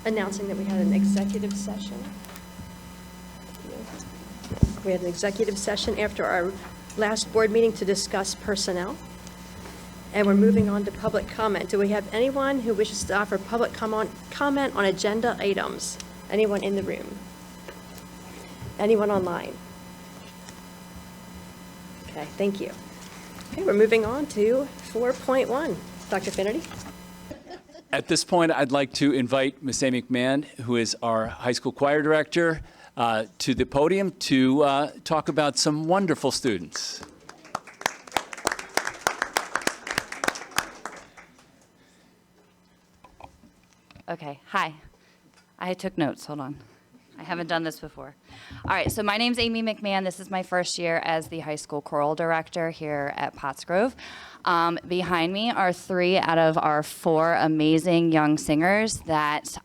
announcing that we had an executive session. We had an executive session after our last board meeting to discuss personnel. And we're moving on to public comment. Do we have anyone who wishes to offer public comment on agenda items? Anyone in the room? Anyone online? Okay, thank you. Okay, we're moving on to 4.1. Dr. Finnerty? At this point, I'd like to invite Ms. Amy McMahon, who is our high school choir director, to the podium to talk about some wonderful students. Okay, hi. I took notes, hold on. I haven't done this before. All right, so my name's Amy McMahon. This is my first year as the high school choral director here at Pottsgrove. Behind me are 3 out of our 4 amazing young singers that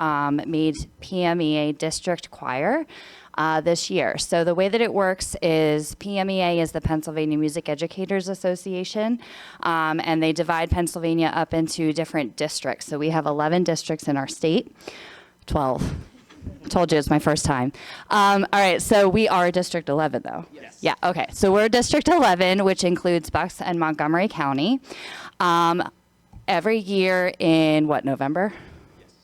made PMEA district choir this year. So the way that it works is PMEA is the Pennsylvania Music Educators Association, and they divide Pennsylvania up into different districts. So we have 11 districts in our state, 12. Told you it's my first time. All right, so we are District 11, though. Yes. Yeah, okay. So we're District 11, which includes Bucks and Montgomery County. Every year in, November?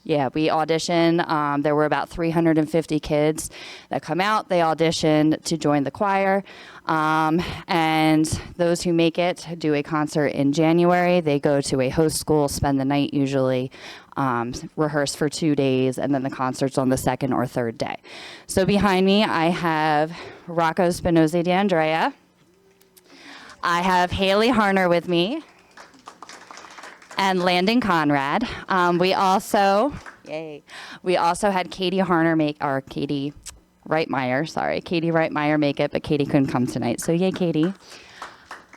Yeah, we audition. There were about 350 kids that come out. They audition to join the choir. And those who make it do a concert in January. They go to a host school, spend the night usually, rehearse for 2 days, and then the concert's on the 2nd or 3rd day. So behind me, I have Rocco Spinozzi D'Andrea. I have Haley Harner with me. And Landon Conrad. We also had Katie Reitmeyer make it, but Katie couldn't come tonight. So yay, Katie.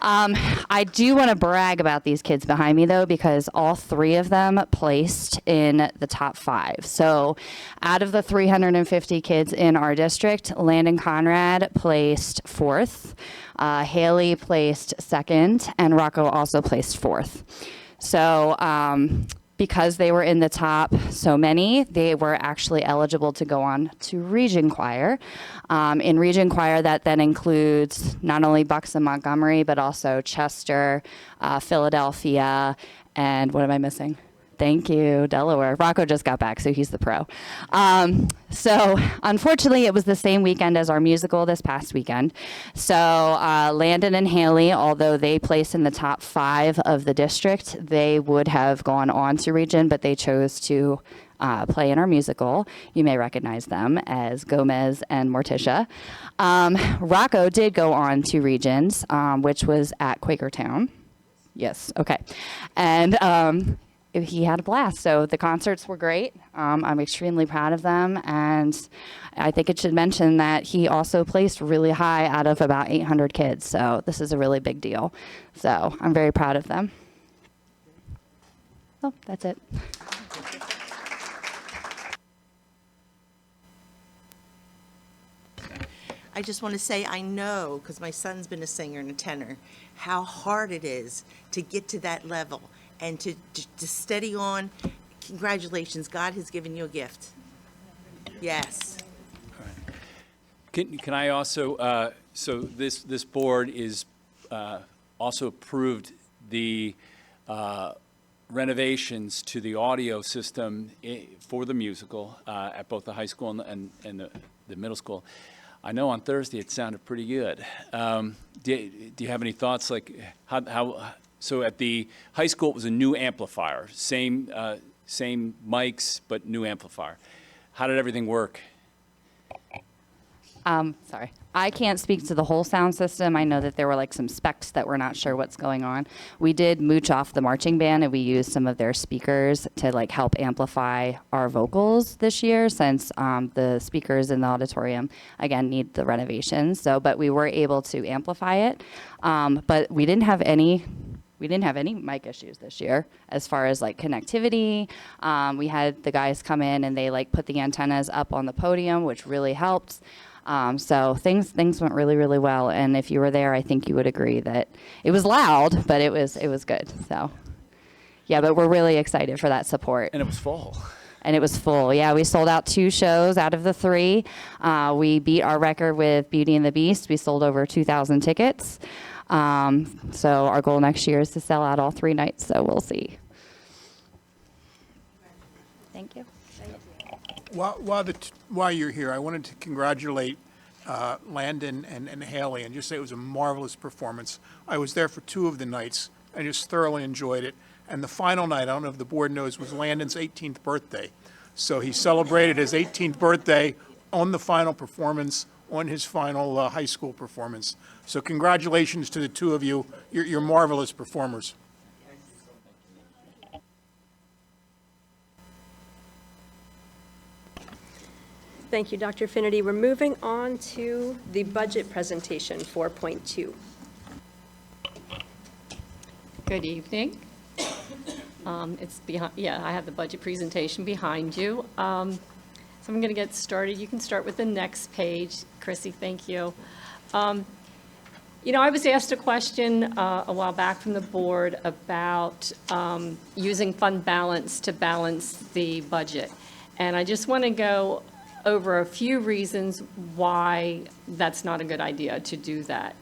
I do want to brag about these kids behind me, though, because all 3 of them placed in the top 5. So out of the 350 kids in our district, Landon Conrad placed 4th, Haley placed 2nd, and Rocco also placed 4th. So because they were in the top so many, they were actually eligible to go on to Region Choir. In Region Choir, that then includes not only Bucks and Montgomery, but also Chester, Philadelphia, and what am I missing? Thank you, Delaware. Rocco just got back, so he's the pro. So unfortunately, it was the same weekend as our musical this past weekend. So Landon and Haley, although they placed in the top 5 of the district, they would have gone on to Region, but they chose to play in our musical. You may recognize them as Gomez and Morticia. Rocco did go on to Regions, which was at Quakertown. Yes, okay. And he had a blast. So the concerts were great. I'm extremely proud of them. And I think it should mention that he also placed really high out of about 800 kids. So this is a really big deal. So I'm very proud of them. Oh, that's it. I just want to say I know, because my son's been a singer and a tenor, how hard it is to get to that level. And to steady on. Congratulations, God has given you a gift. Yes. All right. Can I also, so this board is also approved the renovations to the audio system for the musical at both the high school and the middle school. I know on Thursday it sounded pretty good. Do you have any thoughts, like how so at the high school, it was a new amplifier, same mics, but new amplifier. How did everything work? Sorry. I can't speak to the whole sound system. I know that there were like some specs that we're not sure what's going on. We did mooch off the marching band, and we used some of their speakers to like help amplify our vocals this year, since the speakers in the auditorium, again, need the renovations. So, but we were able to amplify it. But we didn't have any mic issues this year as far as like connectivity. We had the guys come in and they like put the antennas up on the podium, which really helped. So things went really, really well. And if you were there, I think you would agree that it was loud, but it was good. So yeah, but we're really excited for that support. And it was fall. And it was full. Yeah, we sold out 2 shows out of the 3. We beat our record with Beauty and the Beast. We sold over 2,000 tickets. So our goal next year is to sell out all 3 nights, so we'll see. Thank you. While you're here, I wanted to congratulate Landon and Haley and just say it was a marvelous performance. I was there for 2 of the nights. I just thoroughly enjoyed it. And the final night, I don't know if the board knows, was Landon's 18th birthday. So he celebrated his 18th birthday on the final performance, on his final high school performance. So congratulations to the 2 of you. You're marvelous performers. Thank you, Dr. Finity. We're moving on to the budget presentation, 4.2. Good evening. It's behind, yeah, I have the budget presentation behind you. So I'm going to get started. You can start with the next page. Chrissy, thank you. You know, I was asked a question a while back from the board about using fund balance to balance the budget. And I just want to go over a few reasons why that's not a good idea to do that.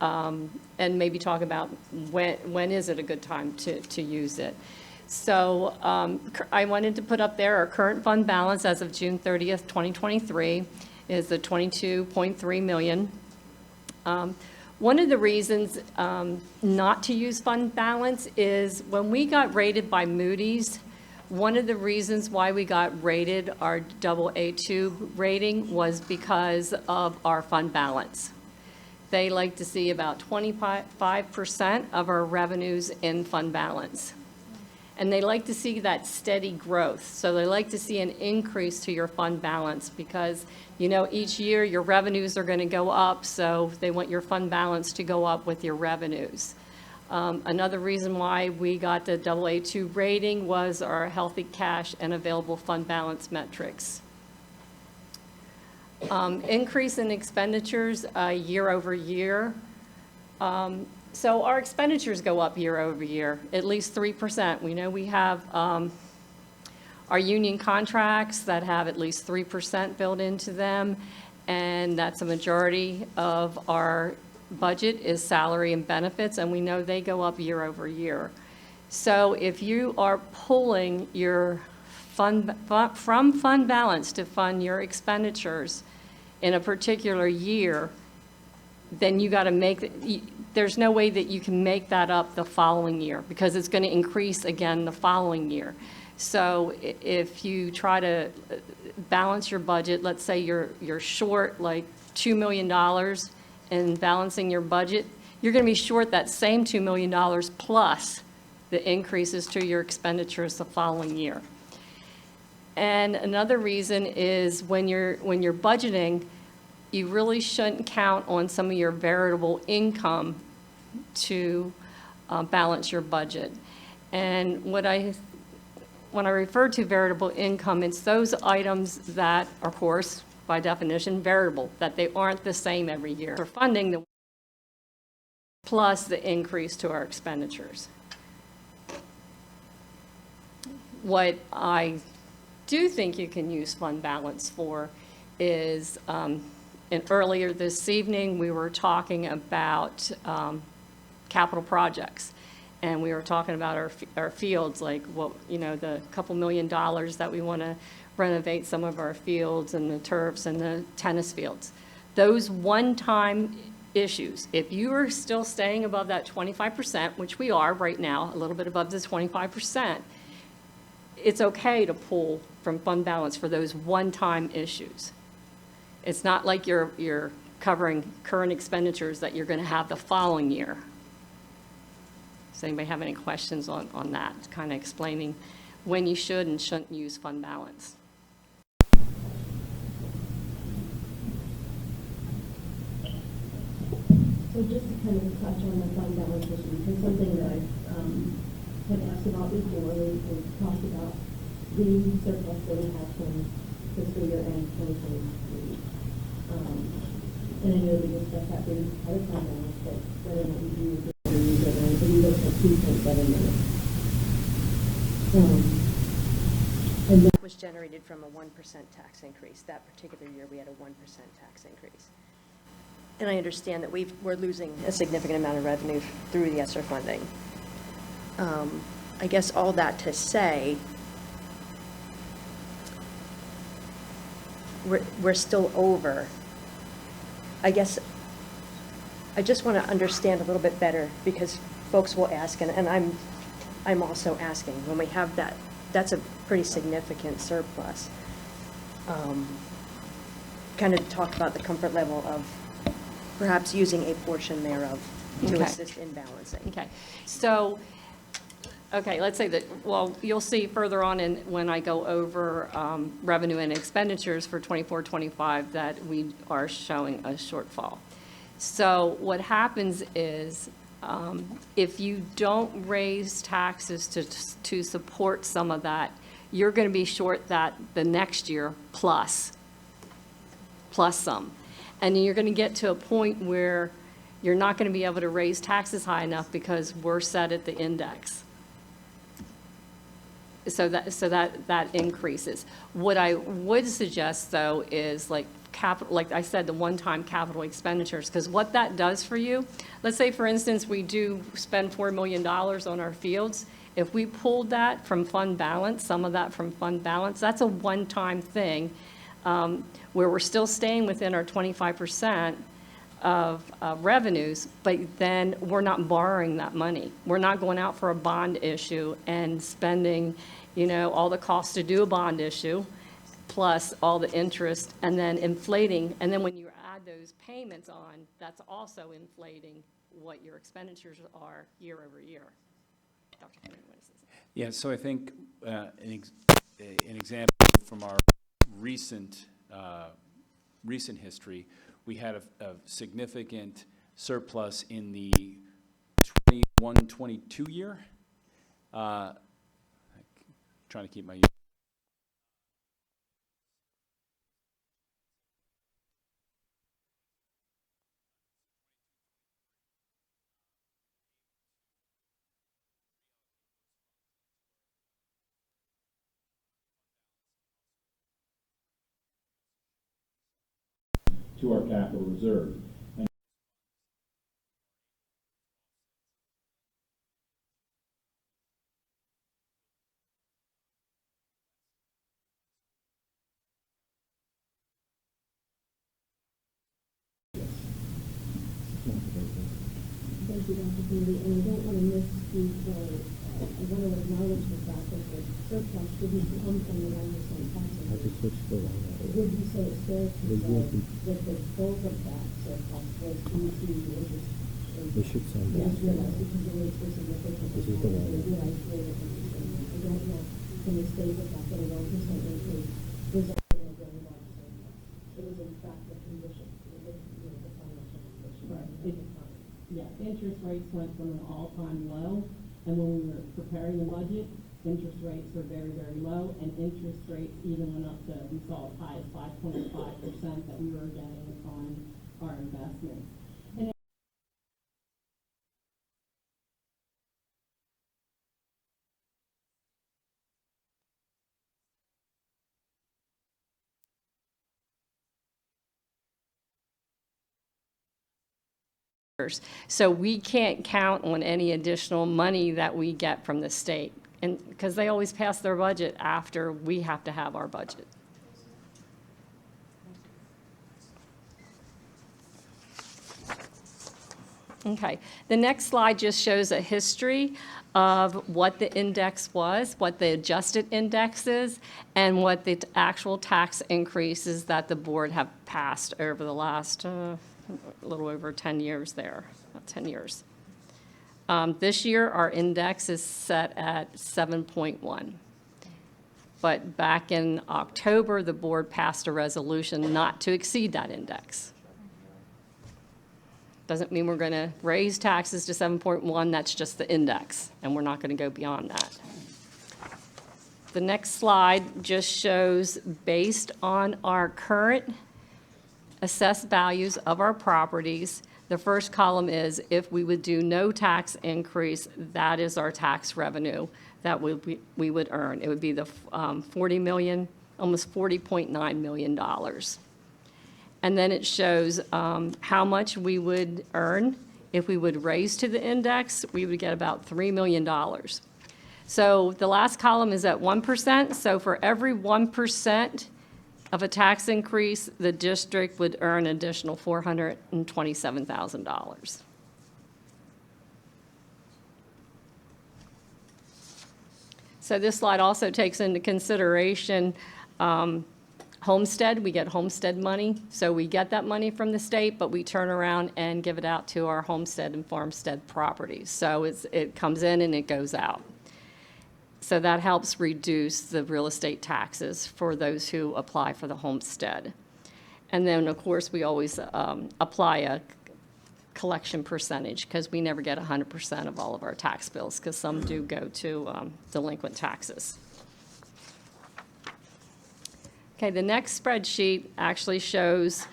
And maybe talk about when is it a good time to use it. So I wanted to put up there our current fund balance as of June 30th, 2023 is the $22.3 million. One of the reasons not to use fund balance is when we got rated by Moody's, one of the reasons why we got rated our AA2 rating was because of our fund balance. They like to see about 25% of our revenues in fund balance. And they like to see that steady growth. So they like to see an increase to your fund balance because, you know, each year your revenues are going to go up, so they want your fund balance to go up with your revenues. Another reason why we got the AA2 rating was our healthy cash and available fund balance metrics. Increase in expenditures year over year. So our expenditures go up year over year, at least 3%. We know we have our union contracts that have at least 3% built into them, and that's a majority of our budget is salary and benefits, and we know they go up year over year. So if you are pulling your from fund balance to fund your expenditures in a particular year, then you got to make, there's no way that you can make that up the following year because it's going to increase again the following year. So if you try to balance your budget, let's say you're short like $2 million in balancing your budget, you're going to be short that same $2 million plus the increases to your expenditures the following year. And another reason is when you're budgeting, you really shouldn't count on some of your variable income to balance your budget. And when I refer to variable income, it's those items that, of course, by definition, variable, that they aren't the same every year. For funding, the plus the increase to our expenditures. What I do think you can use fund balance for is, and earlier this evening, we were talking about capital projects. And we were talking about our fields, like what, you know, the couple $1 million that we want to renovate some of our fields and the turfs and the tennis fields. Those one-time issues, if you are still staying above that 25%, which we are right now, a little bit above the 25%, it's okay to pull from fund balance for those one-time issues. It's not like you're covering current expenditures that you're going to have the following year. Does anybody have any questions on that? Kind of explaining when you should and shouldn't use fund balance. So just to kind of touch on the fund balance issue, because something that I've asked about before, we've talked about the surplus that we have from fiscal year end 2023. And I know we discussed that we had a fund balance, but whether or not we use it or use it, I believe it's at $2.7 million. And that Was generated from a 1% tax increase. That particular year, we had a 1% tax increase. And I understand that we're losing a significant amount of revenue through the ESSER funding. I guess all that to say, we're still over. I guess I just want to understand a little bit better, because folks will ask, and I'm also asking, when we have that, that's a pretty significant surplus. Kind of talk about the comfort level of perhaps using a portion thereof to Okay. assist in balancing. Okay, so, okay, let's say that, well, you'll see further on when I go over revenue and expenditures for 24-25 that we are showing a shortfall. So what happens is, if you don't raise taxes to support some of that, you're going to be short that the next year plus some. And you're going to get to a point where you're not going to be able to raise taxes high enough because we're set at the index. So that increases. What I would suggest, though, is like I said, the one-time capital expenditures, because what that does for you, let's say, for instance, we do spend $4 million on our fields. If we pulled that from fund balance, some of that from fund balance, that's a one-time thing, where we're still staying within our 25% of revenues, but then we're not borrowing that money. We're not going out for a bond issue and spending, all the costs to do a bond issue, plus all the interest, and then inflating. And then when you add those payments on, that's also inflating what your expenditures are year over year. Dr. Henry, what is this? Yeah, so I think an example from our recent history, we had a significant surplus in the 21-22 year. Trying to keep my. To our capital reserve. And Thank you, Dr. Kennedy, and I don't want to misspeak, I want to acknowledge the fact that the surplus didn't come from the 1% tax increase. Would you say it's fair to say that the bulk of that surplus was due to interest? They should send Yes, that. realize, because the rates were significant. This is the one. I realize where the concern is. I don't know, can you state the fact that a 1% increase resulted in a very large surplus? It was in fact the condition, the financial condition. Right. Yeah, interest rates went from an all-time low, and when we were preparing the budget, interest rates were very, very low, and interest rates even went up to, we saw as high as 5.5% that we were getting on our investments. And So we can't count on any additional money that we get from the state, and because they always pass their budget after we have to have our budget. Okay, the next slide just shows a history of what the index was, what the adjusted index is, and what the actual tax increases that the board have passed over the last a little over 10 years there, about 10 years. This year, our index is set at 7.1. But back in October, the board passed a resolution not to exceed that index. Doesn't mean we're going to raise taxes to 7.1, that's just the index, and we're not going to go beyond that. The next slide just shows, based on our current assessed values of our properties, The first column is if we would do no tax increase, that is our tax revenue that we would earn. It would be the 40 million, almost $40.9 million. And then it shows how much we would earn. If we would raise to the index, we would get about $3 million. So the last column is at 1%. So for every 1% of a tax increase, the district would earn an additional $427,000. So this slide also takes into consideration homestead. We get homestead money. So we get that money from the state, but we turn around and give it out to our homestead and farmstead properties. So it comes in and it goes out. So that helps reduce the real estate taxes for those who apply for the homestead. And then, of course, we always apply a collection percentage because we never get 100% of all of our tax bills because some do go to delinquent taxes. Okay, the next spreadsheet actually shows,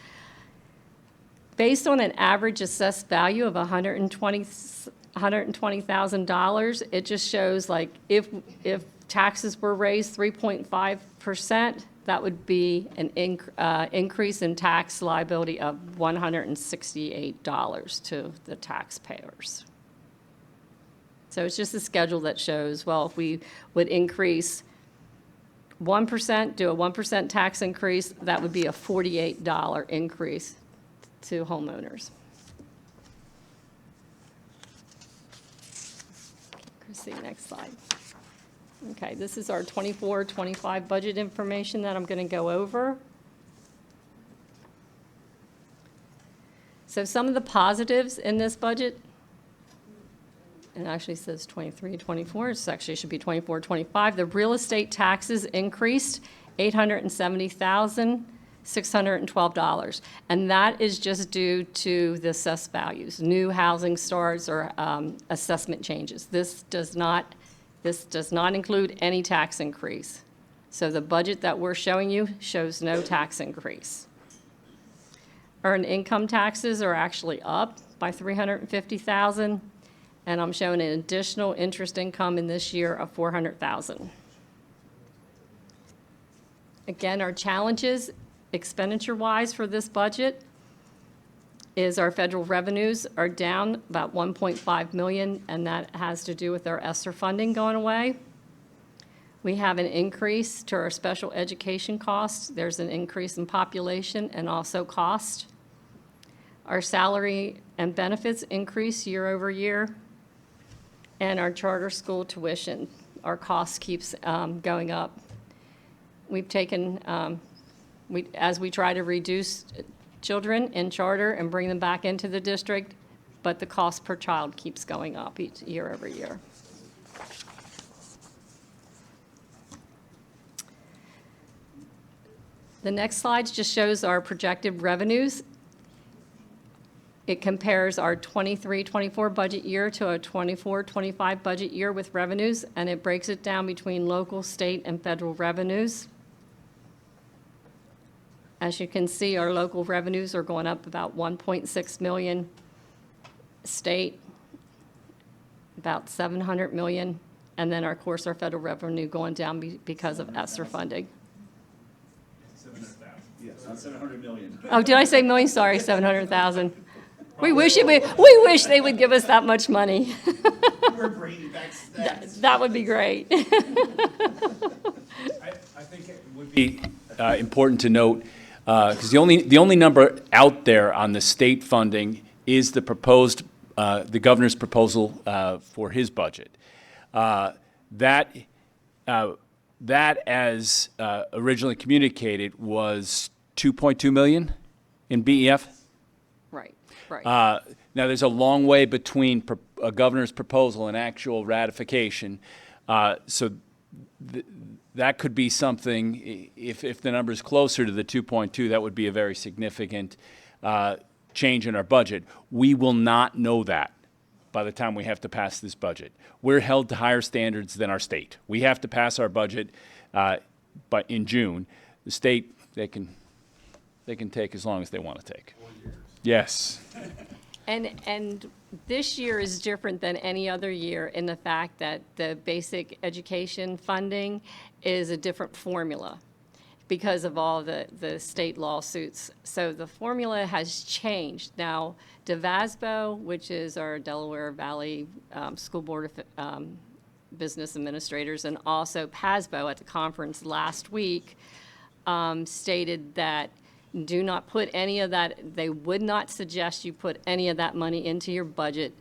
based on an average assessed value of $120,000, it just shows like if taxes were raised 3.5%, that would be an increase in tax liability of $168 to the taxpayers. So it's just a schedule that shows, well, if we would increase 1%, do a 1% tax increase, that would be a $48 increase to homeowners. See, next slide. Okay, this is our 24-25 budget information that I'm going to go over. So some of the positives in this budget, it actually says 23-24, it actually should be 24-25. The real estate taxes increased $870,612, and that is just due to the assessed values, new housing starts or assessment changes. This does not include any tax increase. So the budget that we're showing you shows no tax increase. Earned income taxes are actually up by $350,000, and I'm showing an additional interest income in this year of $400,000. Again, our challenges expenditure-wise for this budget is our federal revenues are down about $1.5 million, and that has to do with our ESSER funding going away. We have an increase to our special education costs. There's an increase in population and also cost. Our salary and benefits increase year over year. And our charter school tuition, our cost keeps going up. We've taken, as we try to reduce children in charter and bring them back into the district, but the cost per child keeps going up each year over year. The next slide just shows our projected revenues. It compares our 23-24 budget year to a 24-25 budget year with revenues, and it breaks it down between local, state, and federal revenues. As you can see, our local revenues are going up about 1.6 million, state about 700 million, and then, of course, our federal revenue going down because of ESSER funding. 700,000. Yes, not 700 million. Oh, did I say million? Sorry, 700,000. We wish they would give us that much money. We're bringing back stats. That would be great. I think it would be important to note, because the only number out there on the state funding is the proposed, the governor's proposal for his budget. That, as originally communicated, was 2.2 million in BEF. Right, right. Now, there's a long way between a governor's proposal and actual ratification. So that could be something, if the number is closer to the 2.2, that would be a very significant change in our budget. We will not know that by the time we have to pass this budget. We're held to higher standards than our state. We have to pass our budget but in June. The state, they can take as long as they want to take. 4 years. Yes. And this year is different than any other year in the fact that the basic education funding is a different formula because of all the state lawsuits. So the formula has changed. Now, DeVasbo, which is our Delaware Valley School Board of Business Administrators, and also PASBO at the conference last week, stated that do not put any of that, they would not suggest you put any of that money into your budget.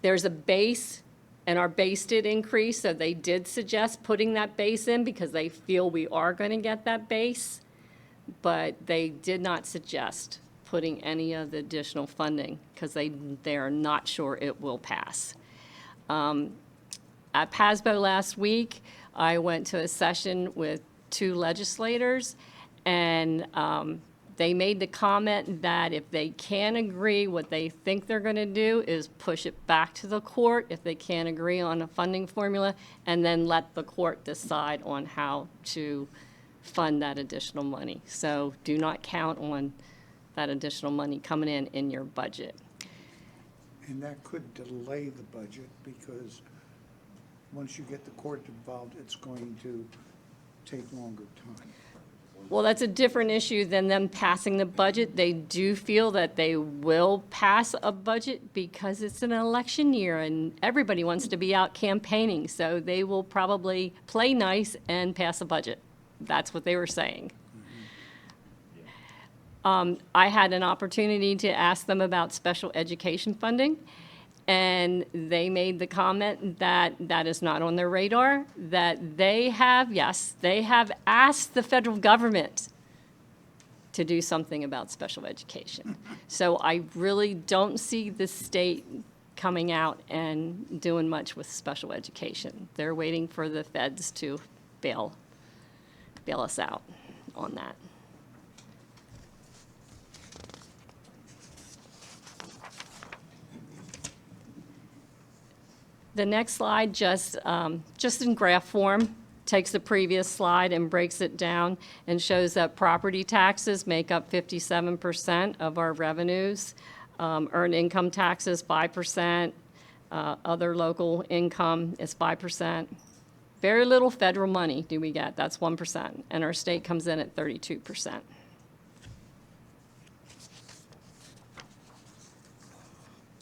There's a base, and our base did increase, so they did suggest putting that base in because they feel we are going to get that base, but they did not suggest putting any of the additional funding because they are not sure it will pass. At PASBO last week, I went to a session with 2 legislators, and they made the comment that if they can't agree, what they think they're going to do is push it back to the court if they can't agree on a funding formula, and then let the court decide on how to fund that additional money. So do not count on that additional money coming in your budget. And that could delay the budget because once you get the court involved, it's going to take longer time. Well, that's a different issue than them passing the budget. They do feel that they will pass a budget because it's an election year and everybody wants to be out campaigning. So they will probably play nice and pass a budget. That's what they were saying. I had an opportunity to ask them about special education funding, and they made the comment that that is not on their radar, that they have, yes, they have asked the federal government to do something about special education. So I really don't see the state coming out and doing much with special education. They're waiting for the feds to bail us out on that. The next slide, just in graph form, takes the previous slide and breaks it down and shows that property taxes make up 57% of our revenues, earned income taxes 5%, other local income is 5%. Very little federal money do we get, that's 1%, and our state comes in at 32%.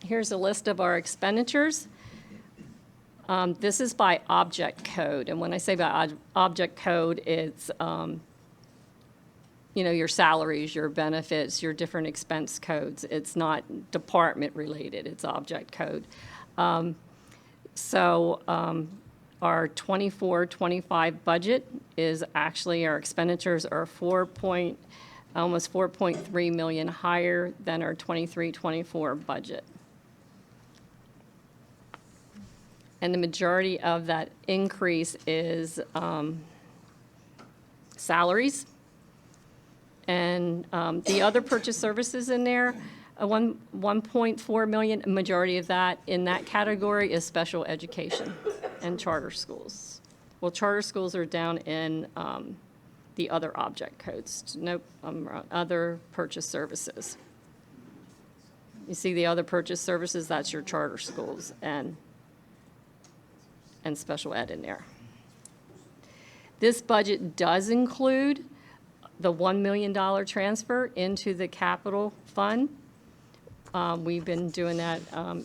Here's a list of our expenditures. This is by object code, and when I say by object code, it's your salaries, your benefits, your different expense codes. It's not department related, it's object code. Our 24-25 budget is actually, our expenditures are almost 4.3 million higher than our 23-24 budget. And the majority of that increase is salaries. And the other purchase services in there, 1.4 million, majority of that in that category is special education and charter schools. Well, charter schools are down in the other object codes. Nope, I'm wrong. Other purchase services. You see the other purchase services, that's your charter schools and special ed in there. This budget does include the $1 million transfer into the capital fund. We've been doing that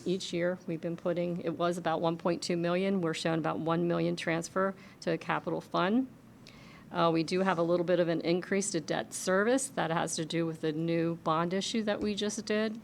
each year. We've been putting, it was about 1.2 million. We're showing about 1 million transfer to a capital fund. We do have a little bit of an increase to debt service. That has to do with the new bond issue that we just did.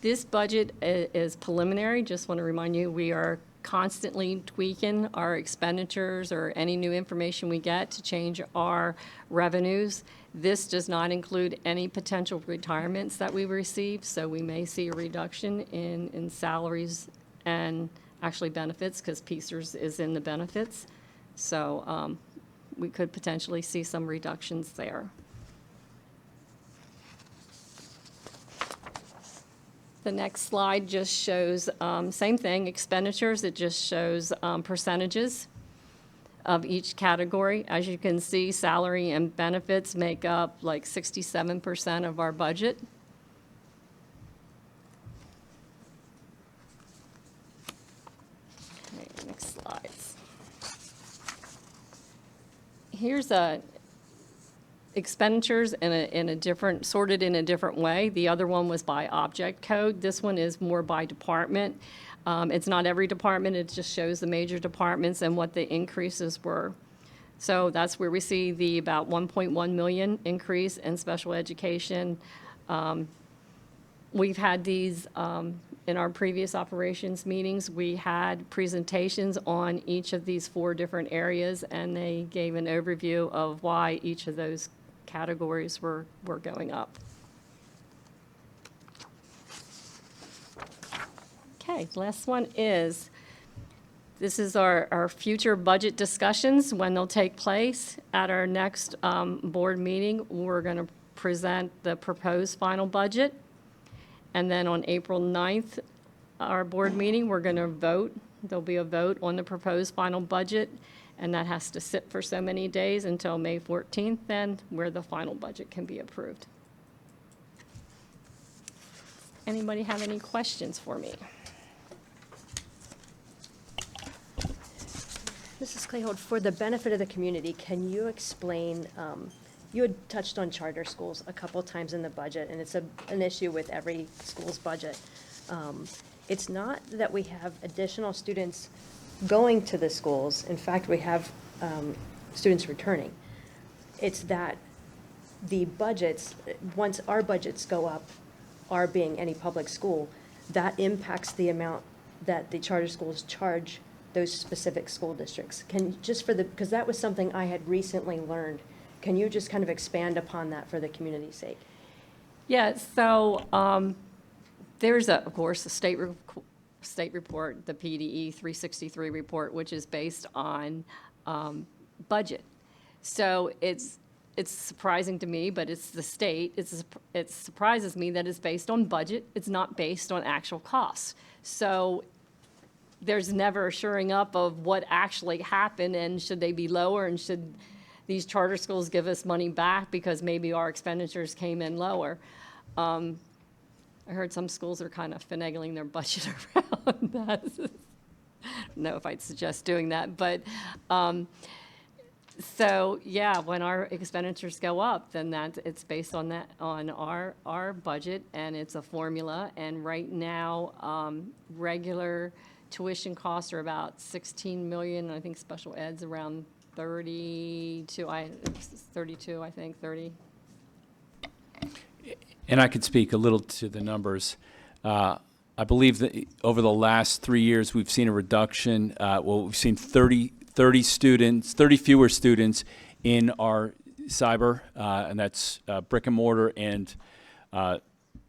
This budget is preliminary. Just want to remind you, we are constantly tweaking our expenditures or any new information we get to change our revenues. This does not include any potential retirements that we receive, so we may see a reduction in salaries and actually benefits, because PCERS is in the benefits. So we could potentially see some reductions there. The next slide just shows, same thing, expenditures. It just shows percentages. of each category. As you can see, salary and benefits make up like 67% of our budget. Okay, next slides. Here's expenditures in a different, sorted in a different way. The other one was by object code. This one is more by department. It's not every department, it just shows the major departments and what the increases were. So that's where we see the about 1.1 million increase in special education. We've had these, in our previous operations meetings, we had presentations on each of these 4 different areas, and they gave an overview of why each of those categories were going up. Okay, last one is, this is our future budget discussions, when they'll take place. At our next board meeting, we're going to present the proposed final budget. And then on April 9th, our board meeting, we're going to vote. There'll be a vote on the proposed final budget, and that has to sit for so many days until May 14th, then, where the final budget can be approved. Anybody have any questions for me? Mrs. Clayhold, for the benefit of the community, can you explain, you had touched on charter schools a couple times in the budget, and it's an issue with every school's budget. It's not that we have additional students going to the schools. In fact, we have students returning. It's that the budgets, once our budgets go up, our being any public school, that impacts the amount that the charter schools charge those specific school districts. Can, just for the, because that was something I had recently learned, can you just kind of expand upon that for the community's sake? Yeah, so there's, of course, a state report, the PDE 363 report, which is based on budget. So it's surprising to me, but it's the state. It surprises me that it's based on budget. It's not based on actual costs. So there's never a shoring up of what actually happened, and should they be lower, and should these charter schools give us money back because maybe our expenditures came in lower. I heard some schools are kind of finagling their budget around that. I don't know if I'd suggest doing that, but so yeah, when our expenditures go up, then it's based on that, on our budget, and it's a formula. And right now, regular tuition costs are about 16 million. I think special ed's around 32. I think 30. And I could speak a little to the numbers. I believe that over the last 3 years, we've seen a reduction. We've seen 30 fewer students in our cyber, and that's brick and mortar and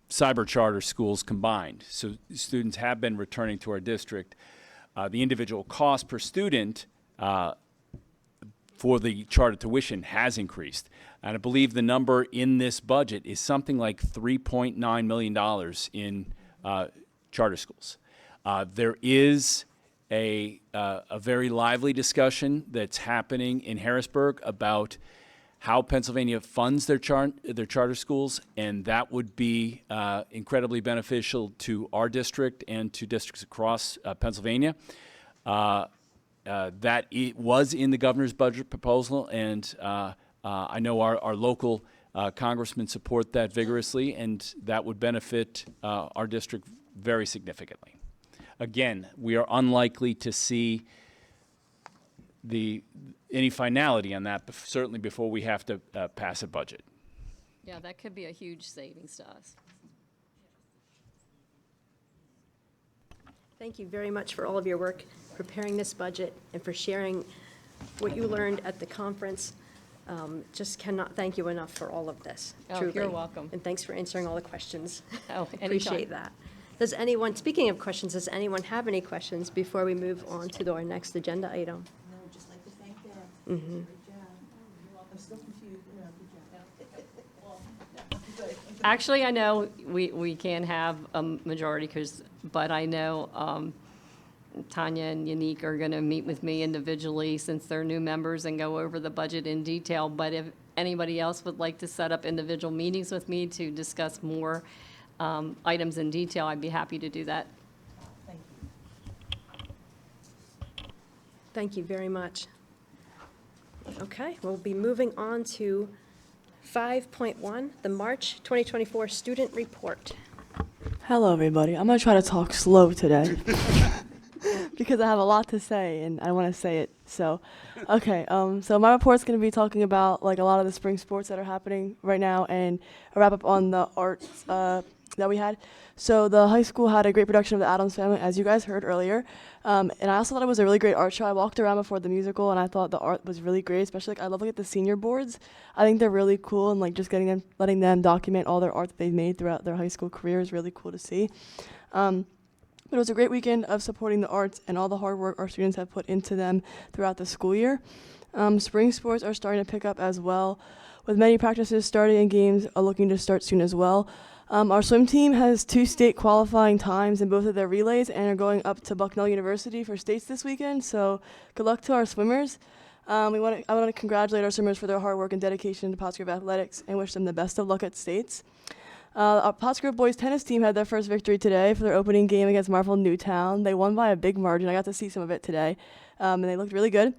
cyber charter schools combined. So students have been returning to our district. The individual cost per student for the charter tuition has increased. And I believe the number in this budget is something like $3.9 million in charter schools. There is a very lively discussion that's happening in Harrisburg about how Pennsylvania funds their charter schools, and that would be incredibly beneficial to our district and to districts across Pennsylvania. That it was in the governor's budget proposal, and I know our local congressmen support that vigorously, and that would benefit our district very significantly. Again, we are unlikely to see any finality on that, certainly before we have to pass a budget. Yeah, that could be a huge savings to us. Thank you very much for all of your work preparing this budget and for sharing what you learned at the conference. Just cannot thank you enough for all of this, Oh, truly. you're welcome. And thanks for answering all the questions. Oh, anytime. Appreciate that. Does anyone, speaking of questions, does anyone have any questions before we move on to our next agenda item? No, just like to thank Deb. Mm-hmm. Great job. I'm still confused. Good job. Actually, I know we can't have a majority, but I know Tanya and Unique are going to meet with me individually since they're new members and go over the budget in detail. But if anybody else would like to set up individual meetings with me to discuss more items in detail, I'd be happy to do that. Thank you very much. Okay, we'll be moving on to 5.1, the March 2024 Student Report. Hello, everybody. I'm going to try to talk slow today because I have a lot to say and I want to say it. So my report's going to be talking about like a lot of the spring sports that are happening right now and a wrap up on the arts that we had. So the high school had a great production of The Addams Family, as you guys heard earlier. And I also thought it was a really great art show. I walked around before the musical, and I thought the art was really great, especially I love looking at the senior boards. I think they're really cool, and like just letting them document all their art that they've made throughout their high school career is really cool to see. But it was a great weekend of supporting the arts and all the hard work our students have put into them throughout the school year. Spring sports are starting to pick up as well, with many practices starting and games are looking to start soon as well. Our swim team has 2 state qualifying times in both of their relays and are going up to Bucknell University for states this weekend, so good luck to our swimmers. I want to congratulate our swimmers for their hard work and dedication to Pottsgrove athletics and wish them the best of luck at states. Our Pottsgrove boys tennis team had their first victory today for their opening game against Marvel Newtown. They won by a big margin. I got to see some of it today, and they looked really good.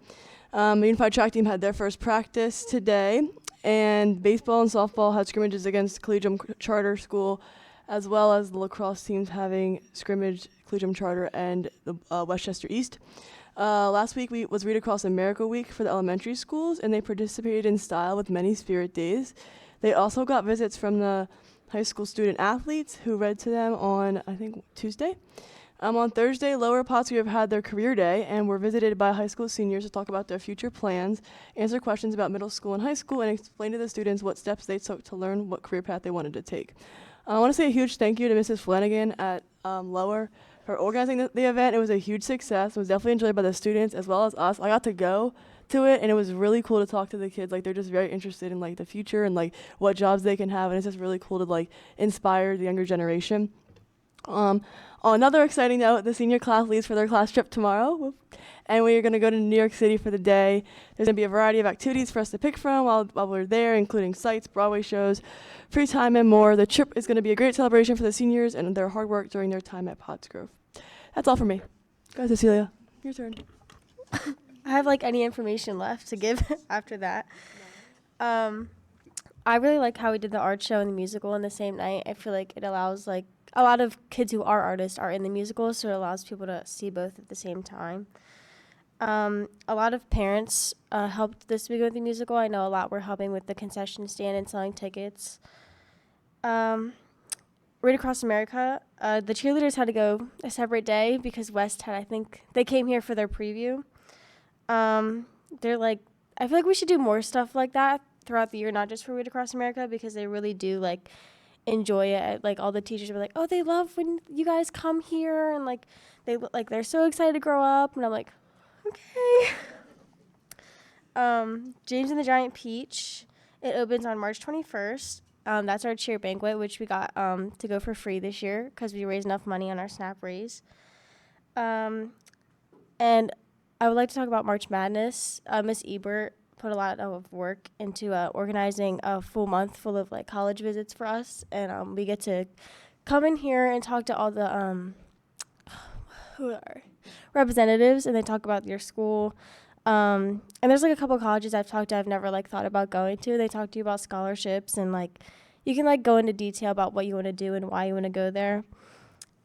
The Unified Track team had their first practice today, and baseball and softball had scrimmages against Collegium Charter School, as well as the lacrosse teams having scrimmage Collegium Charter and the Westchester East. Last week was Read Across America Week for the elementary schools, and they participated in style with many spirit days. They also got visits from the high school student athletes who read to them on, I think, Tuesday. On Thursday, Lower Pottsgrove had their career day and were visited by high school seniors to talk about their future plans, answer questions about middle school and high school, and explain to the students what steps they took to learn what career path they wanted to take. I want to say a huge thank you to Mrs. Flanagan at Lower for organizing the event. It was a huge success. It was definitely enjoyed by the students as well as us. I got to go to it, and it was really cool to talk to the kids. Like, they're just very interested in like the future and like what jobs they can have, and it's just really cool to like inspire the younger generation. On another exciting note, the senior class leaves for their class trip tomorrow, and we are going to go to New York City for the day. There's going to be a variety of activities for us to pick from while we're there, including sites, Broadway shows, free time, and more. The trip is going to be a great celebration for the seniors and their hard work during their time at Pottsgrove. That's all for me. Go, Cecilia. Your turn. I have like any information left to give after that. I really like how we did the art show and the musical in the same night. I feel like it allows like a lot of kids who are artists are in the musical, so it allows people to see both at the same time. A lot of parents helped this week with the musical. I know a lot were helping with the concession stand and selling tickets. Right Across America, the cheerleaders had to go a separate day because West had, I think, they came here for their preview. They're like, I feel like we should do more stuff like that throughout the year, not just for Read Across America, because they really do like enjoy it. Like all the teachers were like, oh, they love when you guys come here, and like they're so excited to grow up, and I'm like, okay. James and the Giant Peach, it opens on March 21st. That's our cheer banquet, which we got to go for free this year because we raised enough money on our SNAP raise. And I would like to talk about March Madness. Miss Ebert put a lot of work into organizing a full month full of like college visits for us, and we get to come in here and talk to all the who are representatives, and they talk about your school. And there's like a couple colleges I've talked to I've never like thought about going to. They talk to you about scholarships, and like you can like go into detail about what you want to do and why you want to go there.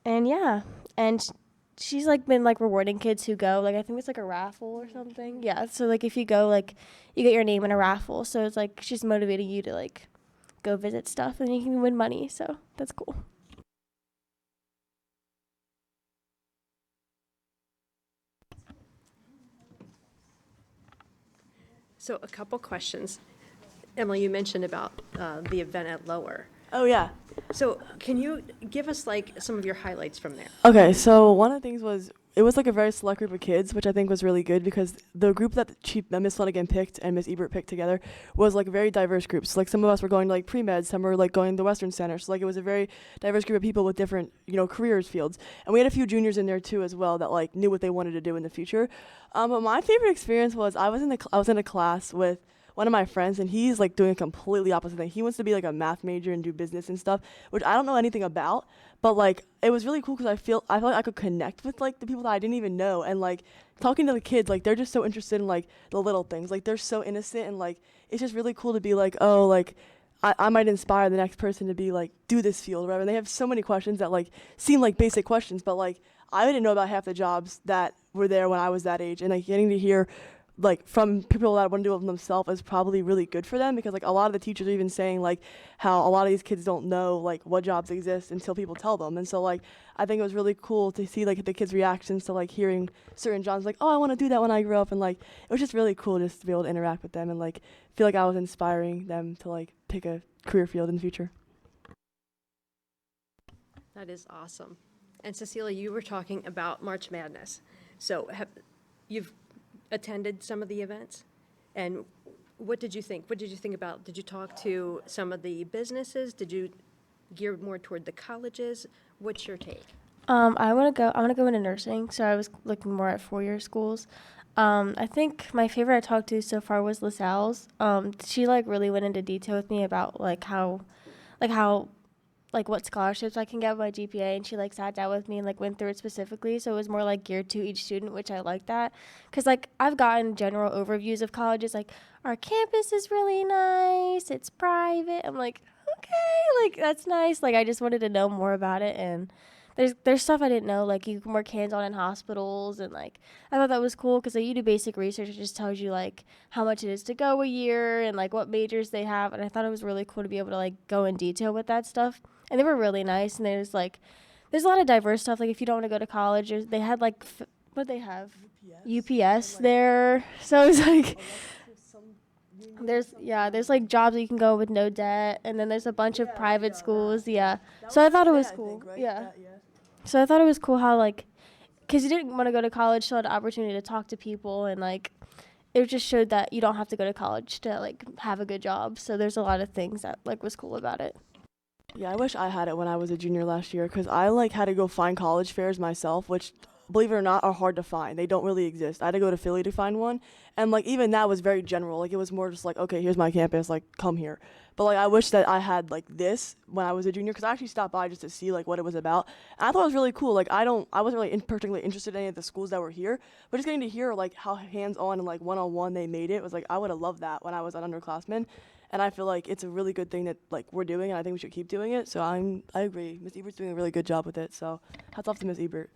And yeah, and she's like been like rewarding kids who go, like I think it's like a raffle or something. Yeah, so like if you go, like you get your name in a raffle, so it's like she's motivating you to like go visit stuff, and you can win money, so that's cool. So a couple questions. Emily, you mentioned about the event at Lower. Oh, yeah. So can you give us like some of your highlights from there? Okay, so one of the things was it was like a very select group of kids, which I think was really good because the group that Miss Flanagan picked and Miss Ebert picked together was like very diverse groups. Like some of us were going to like pre-med, some were like going to the Western Center. So like it was a very diverse group of people with different, careers fields. And we had a few juniors in there too as well that like knew what they wanted to do in the future. But my favorite experience was I was in a class with one of my friends, and he's like doing a completely opposite thing. He wants to be like a math major and do business and stuff, which I don't know anything about. But like it was really cool because I feel like I could connect with like the people that I didn't even know, and like talking to the kids, like they're just so interested in like the little things. Like they're so innocent, and like it's just really cool to be like, oh, like I might inspire the next person to be like do this field or whatever. And they have so many questions that like seem like basic questions, but like I didn't know about half the jobs that were there when I was that age, and like getting to hear like from people that want to do it themselves is probably really good for them because like a lot of the teachers are even saying like how a lot of these kids don't know like what jobs exist until people tell them. And so like I think it was really cool to see like the kids' reactions to like hearing certain jobs like, oh, I want to do that when I grow up, and like it was just really cool just to be able to interact with them and like feel like I was inspiring them to like pick a career field in the future. That is awesome. And Cecilia, you were talking about March Madness. So you've attended some of the events, and what did you think? What did you think about? Did you talk to some of the businesses? Did you gear more toward the colleges? What's your take? I want to go into nursing, so I was looking more at 4-year schools. I think my favorite I talked to so far was LaSalle's. She like really went into detail with me about how what scholarships I can get with my GPA, and she like sat down with me and like went through it specifically. So it was more like geared to each student, which I like that. Cause like I've gotten general overviews of colleges, like our campus is really nice, it's private. I'm like, okay, like that's nice. Like I just wanted to know more about it, and there's stuff I didn't know, like you can work hands-on in hospitals, and like I thought that was cool because like, you do basic research. It just tells you like how much it is to go a year and like what majors they have, and I thought it was really cool to be able to like go in detail with that stuff. And they were really nice, and there's a lot of diverse stuff. Like if you don't want to go to college, they had like what they have UPS there, so it was like there's like jobs that you can go with no debt, and then there's a bunch of private schools. So I thought it was cool. So I thought it was cool how like, because you didn't want to go to college, so I had the opportunity to talk to people, and like it just showed that you don't have to go to college to like have a good job. So there's a lot of things that like was cool about it. Yeah, I wish I had it when I was a junior last year because I like had to go find college fairs myself, which, believe it or not, are hard to find. They don't really exist. I had to go to Philly to find one, and like even that was very general. Like it was more just like, okay, here's my campus, like come here. But like I wish that I had like this when I was a junior because I actually stopped by just to see like what it was about. And I thought it was really cool. Like I wasn't really particularly interested in any of the schools that were here, but just getting to hear like how hands-on and like one-on-one they made it was like I would have loved that when I was an underclassman. And I feel like it's a really good thing that like we're doing, and I think we should keep doing it. So I agree. Miss Ebert's doing a really good job with it. So hats off to Miss Ebert.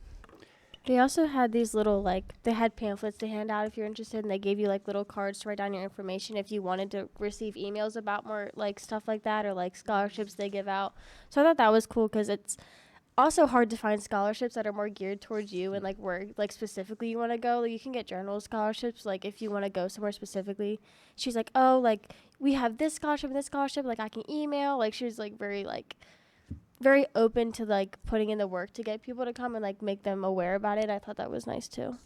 They also had these little they had pamphlets to hand out if you're interested, and they gave you like little cards to write down your information if you wanted to receive emails about more like stuff like that, or like scholarships they give out. So I thought that was cool because it's also hard to find scholarships that are more geared towards you and like where like specifically you want to go. Like you can get general scholarships, like if you want to go somewhere specifically. She's like, oh, like we have this scholarship and this scholarship, like I can email. Like she was like very open to like putting in the work to get people to come and like make them aware about it. I thought that was nice too.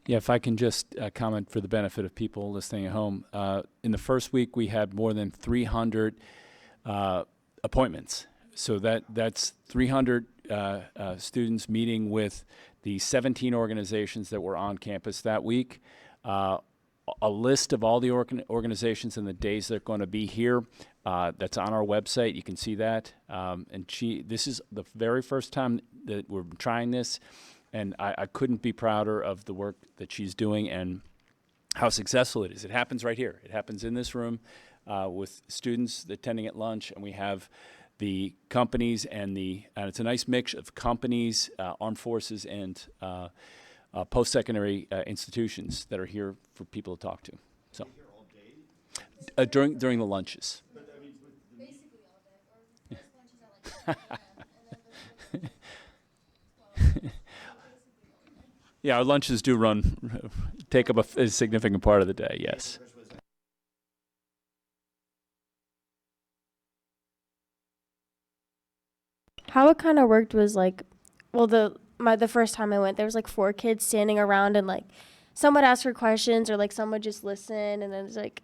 Yeah, if I can just comment for the benefit of people listening at home. In the first week, we had more than 300 appointments. So that's 300 students meeting with the 17 organizations that were on campus that week. A list of all the organizations and the days they're going to be here. That's on our website. You can see that. This is the very first time that we're trying this. And I couldn't be prouder of the work that she's doing and how successful it is. It happens right here. It happens in this room with students attending at lunch, and we have the companies and it's a nice mix of companies, armed forces, and post-secondary institutions that are here for people to talk to. So during the lunches. Yeah, our lunches do take up a significant part of the day, yes. How it kind of worked was like, well, the first time I went, there was like 4 kids standing around, and like some would ask her questions or like some would just listen, and then it's like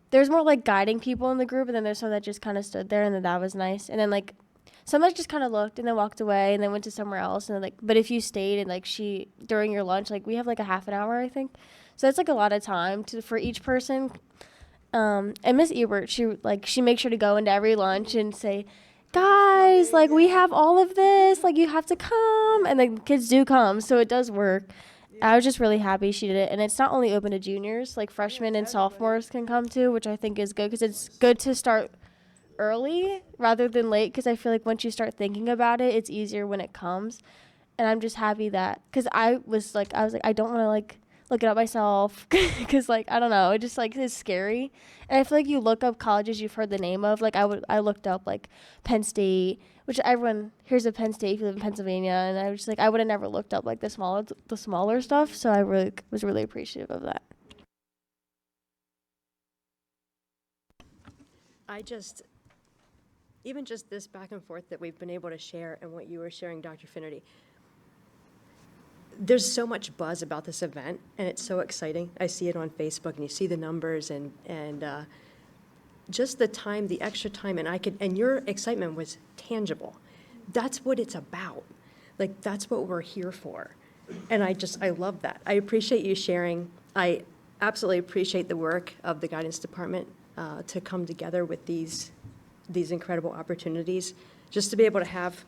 there's more like guiding people in the group, and then there's some that just kind of stood there, and then that was nice, and then like some that just kind of looked and then walked away and then went to somewhere else, and then like, but if you stayed and like during your lunch, like we have like a half an hour, I think, so it's like a lot of time for each person. And Miss Ebert, she makes sure to go into every lunch and say, guys, like we have all of this, like you have to come, and the kids do come, so it does work. I was just really happy she did it, and it's not only open to juniors, like freshmen and sophomores can come too, which I think is good because it's good to start early rather than late, because I feel like once you start thinking about it, it's easier when it comes. And I'm just happy that, because I was like I don't want to like look it up myself because like I don't know, it just like is scary. And I feel like you look up colleges you've heard the name of, like I looked up like Penn State, which everyone here's a Penn State if you live in Pennsylvania, and I was just like I would have never looked up like the smaller stuff, so I really was really appreciative of that. Even just this back and forth that we've been able to share and what you were sharing, Dr. Finnerty, there's so much buzz about this event, and it's so exciting. I see it on Facebook, and you see the numbers, and just the time, the extra time, and your excitement was tangible. That's what it's about. Like, that's what we're here for. And I love that. I appreciate you sharing. I absolutely appreciate the work of the guidance department to come together with these incredible opportunities, just to be able to have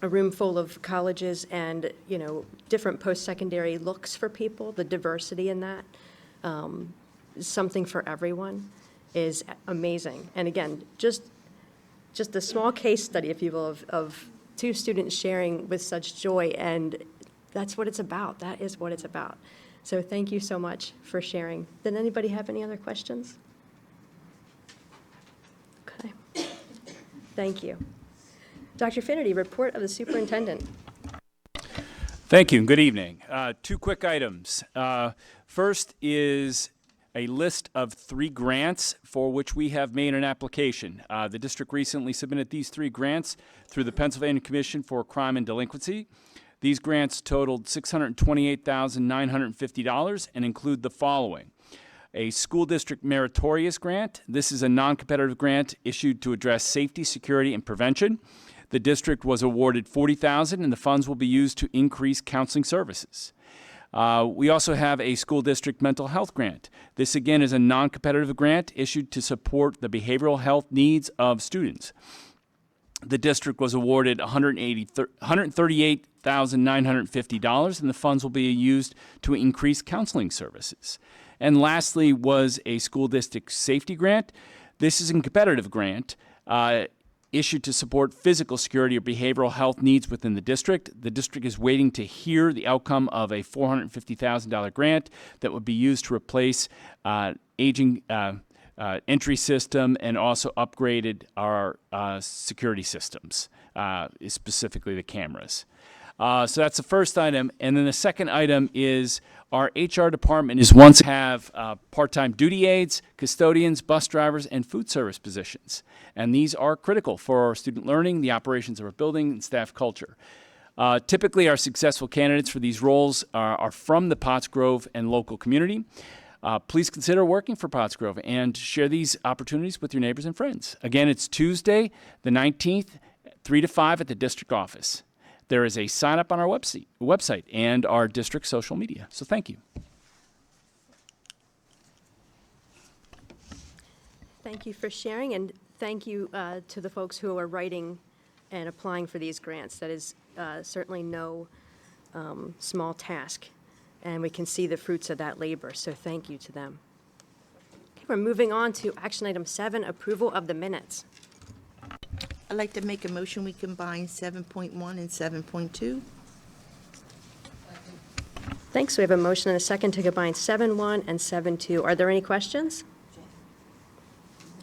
a room full of colleges and, different post-secondary looks for people, the diversity in that, something for everyone is amazing. And again, just a small case study, if you will, of 2 students sharing with such joy, and that's what it's about. That is what it's about. So thank you so much for sharing. Did anybody have any other questions? Okay. Thank you. Dr. Finnerty, report of the superintendent. Thank you, and good evening. 2 quick items. First is a list of 3 grants for which we have made an application. The district recently submitted these 3 grants through the Pennsylvania Commission for Crime and Delinquency. These grants totaled $628,950 and include the following. A school district meritorious grant. This is a non-competitive grant issued to address safety, security, and prevention. The district was awarded $40,000, and the funds will be used to increase counseling services. We also have a school district mental health grant. This, again, is a non-competitive grant issued to support the behavioral health needs of students. The district was awarded $138,950, and the funds will be used to increase counseling services. And lastly was a school district safety grant. This is a competitive grant issued to support physical security or behavioral health needs within the district. The district is waiting to hear the outcome of a $450,000 grant that would be used to replace aging entry system and also upgraded our security systems, specifically the cameras. So that's the first item. And then the second item is our HR department is once have part-time duty aides, custodians, bus drivers, and food service positions. And these are critical for our student learning, the operations of our building, and staff culture. Typically, our successful candidates for these roles are from the Pottsgrove and local community. Please consider working for Pottsgrove and share these opportunities with your neighbors and friends. Again, it's Tuesday, the 19th, 3 to 5 at the district office. There is a sign up on our website and our district social media. So thank you. Thank you for sharing, and thank you to the folks who are writing and applying for these grants. That is certainly no small task, and we can see the fruits of that labor, so thank you to them. Okay, we're moving on to action item 7, approval of the minutes. I'd like to make a motion, we combine 7.1 and 7.2. Thanks. We have a motion and a second to combine 7.1 and 7.2. Are there any questions?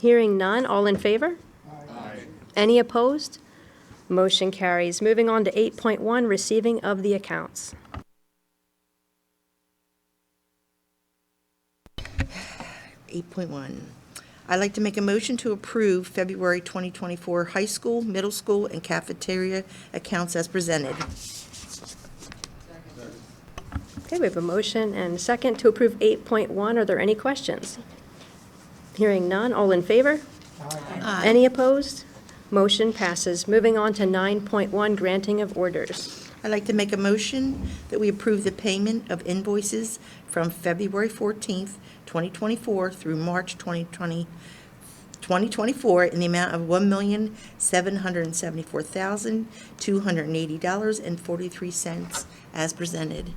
Hearing none, all in favor? Aye. Any opposed? Motion carries. Moving on to 8.1, receiving of the accounts. Eight point one. I'd like to make a motion to approve February 2024 high school, middle school, and cafeteria accounts as presented. Okay, we have a motion and a second to approve 8.1. Are there any questions? Hearing none, all in favor? Aye. Any opposed? Motion passes. Moving on to 9.1, granting of orders. I'd like to make a motion that we approve the payment of invoices from February 14th, 2024 through March 2024 in the amount of $1,774,280.43 as presented.